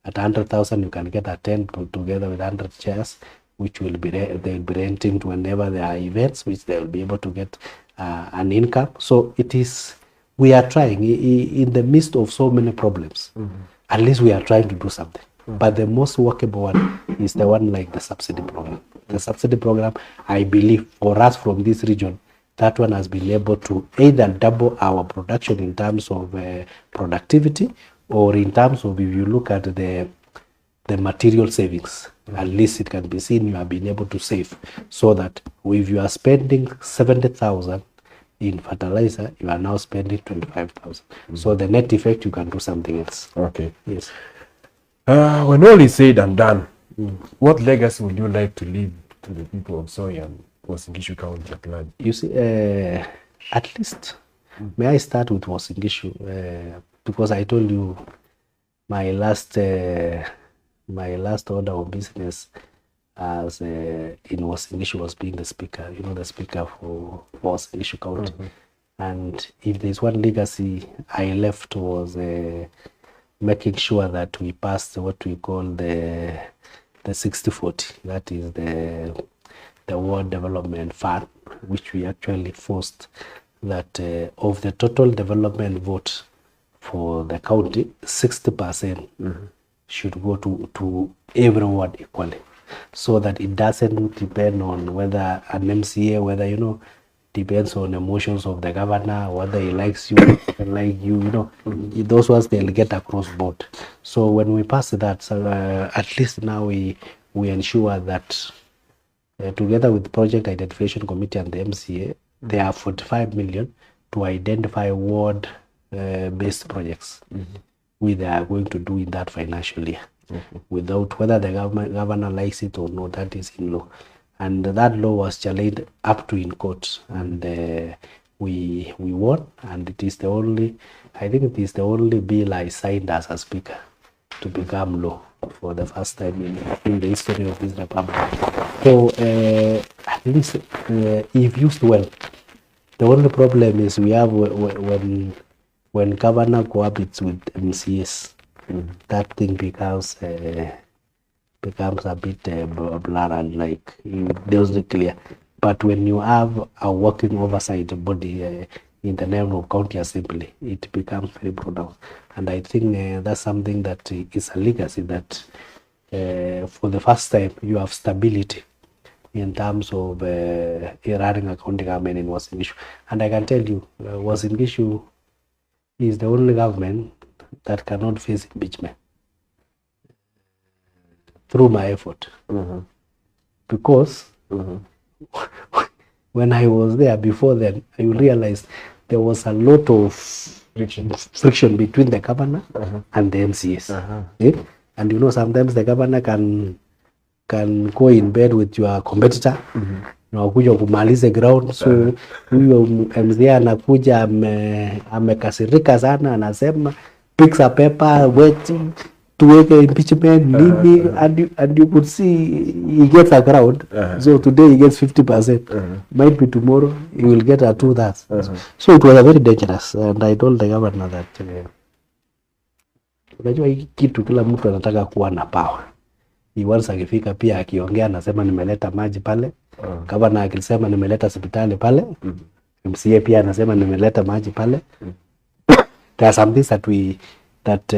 At 100,000, you can get a tent put together with 100 chairs, which they'll be renting to whenever there are events, which they'll be able to get an income. So we are trying in the midst of so many problems. At least we are trying to do something. But the most workable one is the one like the subsidy program. The subsidy program, I believe, for us from this region, that one has been able to either double our production in terms of productivity, or in terms of, if you look at the material savings, at least it can be seen you have been able to save, so that if you are spending 70,000 in fertilizer, you are now spending 25,000. So the net effect, you can do something else. Okay. Yes. When all is said and done, what legacy would you like to leave to the people of Soy and Uasin Gishu County at large? You see, at least, may I start with Uasin Gishu? Because I told you my last order of business as in Uasin Gishu was being the speaker, the speaker for Uasin Gishu County. And if there's one legacy I left was making sure that we passed what we call the 60-40. That is the World Development Fund, which we actually forced that of the total development vote for the county, 60% should go to everyone equally, so that it doesn't depend on whether an MCA, whether, depends on emotions of the governor, whether he likes you, like you, you know, those ones they'll get across board. So when we pass that, at least now we ensure that together with Project Identification Committee and the MCA, there are 45 million to identify ward-based projects we are going to do in that financial year. Without whether the governor likes it or not, that is in law. And that law was challenged up to in court, and we won, and it is the only, I think it is the only bill I signed as a speaker to become law for the first time in the history of this republic. So at least if used well. The only problem is we have when governor cohabits with MCAs, that thing becomes a bit blur and like those are clear. But when you have a working oversight body in the name of county assembly, it becomes very pronounced. And I think that's something that is a legacy that for the first time you have stability in terms of running a county government in Uasin Gishu. And I can tell you, Uasin Gishu is the only government that cannot face impeachment through my effort. Because when I was there before then, I realized there was a lot of friction between the governor and the MCAs. And you know, sometimes the governor can go in bed with your competitor na wakuja kumaliza ground. So huyo MCA anakuja amekasirika sana, anasema picks a paper waiting tuweke impeachment nini, and you could see he gets a crowd. So today he gets 50%. Might be tomorrow he will get a 2/3. So it was a very dangerous, and I told the governor that unajua hii kitu kila mtu anataka kuwa na power. Once akifika pia akiongea anasema nimeleta maji pale. Governor akisema nimeleta hospitali pale. MCA pia anasema nimeleta maji pale. There are some things that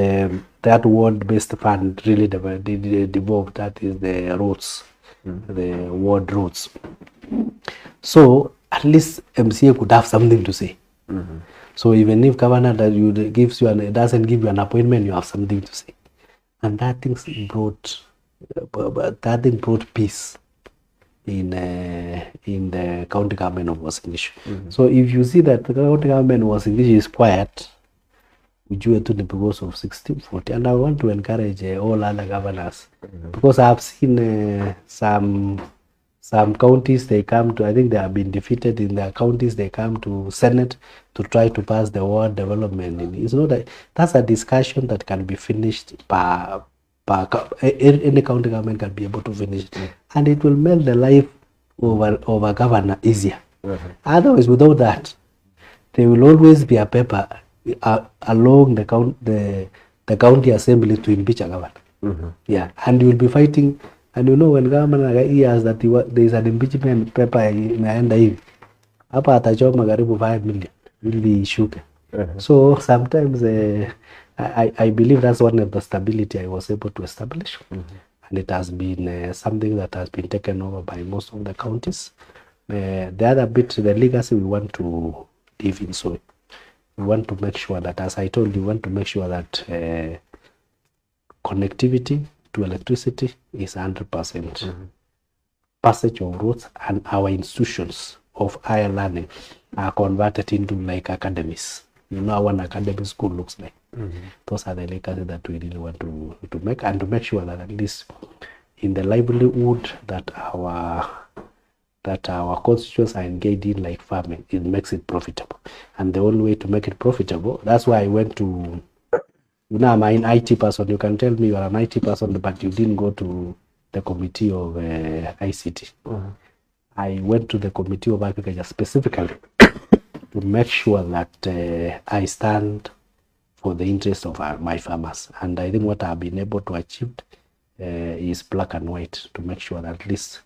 that ward based fund really developed, that is the roads, the ward roads. So at least MCA could have something to say. So even if governor gives you doesn't give you an appointment, you have something to say. And that thing brought peace in the county government of Uasin Gishu. So if you see that the county government of Uasin Gishu is quiet, ujue tu ni because of 60-40. And I want to encourage all other governors, because I have seen some counties, they come to, I think they have been defeated in their counties, they come to Senate to try to pass the ward development. It's not that, that's a discussion that can be finished any county government can be able to finish it. And it will make the life of a governor easier. Otherwise, without that, there will always be a paper along the county assembly to impeach a governor. Yeah, and you will be fighting. And you know, when government hears that there is an impeachment paper inaenda hivi, hapa atachoma karibu 5 million really shook. So sometimes I believe that's one of the stability I was able to establish. And it has been something that has been taken over by most of the counties. The other bit, the legacy we want to live in. So we want to make sure that, as I told you, we want to make sure that connectivity to electricity is 100%. Passage of roads and our institutions of higher learning are converted into like academies. You know how an academic school looks like. Those are the legacy that we really want to make, and to make sure that at least in the livelihood that our constituents are engaged in, like farming, it makes it profitable. And the only way to make it profitable, that's why I went to, you know, I'm an IT person. You can tell me you are an IT person, but you didn't go to the committee of ICT. I went to the committee of agriculture specifically to make sure that I stand for the interest of my farmers. And I think what I've been able to achieve is black and white, to make sure that at least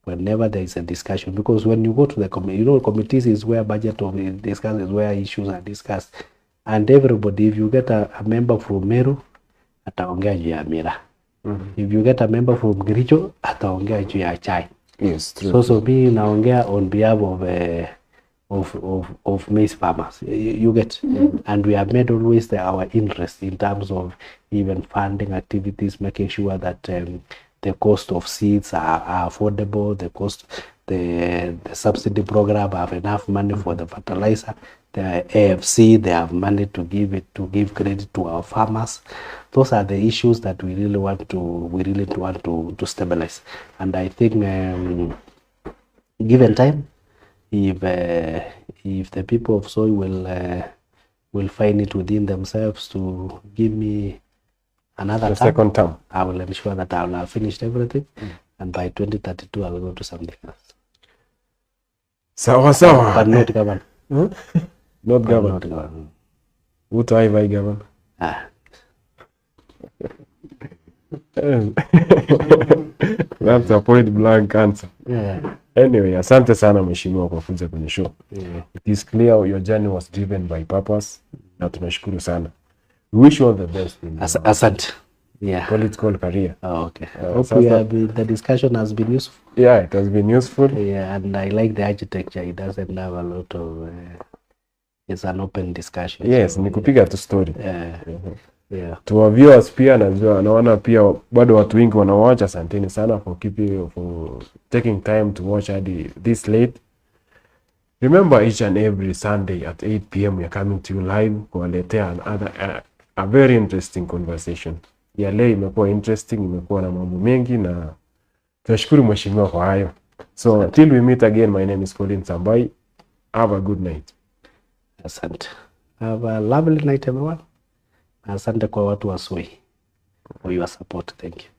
whenever there is a discussion, because when you go to the committee, you know, committees is where budget is discussed, is where issues are discussed. And everybody, if you get a member from Meru, ataongea juu ya mira. If you get a member from Giricho, ataongea juu ya chai. Yes, true. So me naongea on behalf of of maize farmers. You get, and we have made always our interest in terms of even funding activities, making sure that the cost of seeds are affordable, the subsidy program have enough money for the fertilizer, the AFC, they have money to give credit to our farmers. Those are the issues that we really want to stabilize. And I think given time, if the people of Soy will find it within themselves to give me another second term, I will ensure that I will have finished everything, and by 2032 I will go to something else. Sawa. But not govern. Not govern. What do I govern? That's a point blank answer. Yeah. Anyway, asante sana mheshimiwa kwa kuja kwenye show. It is clear your journey was driven by purpose, na tunashukuru sana. We wish you all the best in Asante. Yeah. political career. Oh, okay. Hope the discussion has been useful. Yeah, it has been useful. Yeah, and I like the architecture. It doesn't have a lot of it's an open discussion. Yes, ni kupiga tu story. Yeah. To our viewers pia naona pia bado watu wengi wanawatch. Asanteni sana for taking time to watch this late. Remember, each and every Sunday at 8 p.m. we are coming to you live kuwaletea a very interesting conversation. Ya leo imekuwa interesting, imekuwa na mambo mengi, na tunashukuru mheshimiwa kwa hayo. So till we meet again, my name is Colin Sambai. Have a good night. Asante. Have a lovely night everyone. Asante kwa watu wa Soy for your support. Thank you.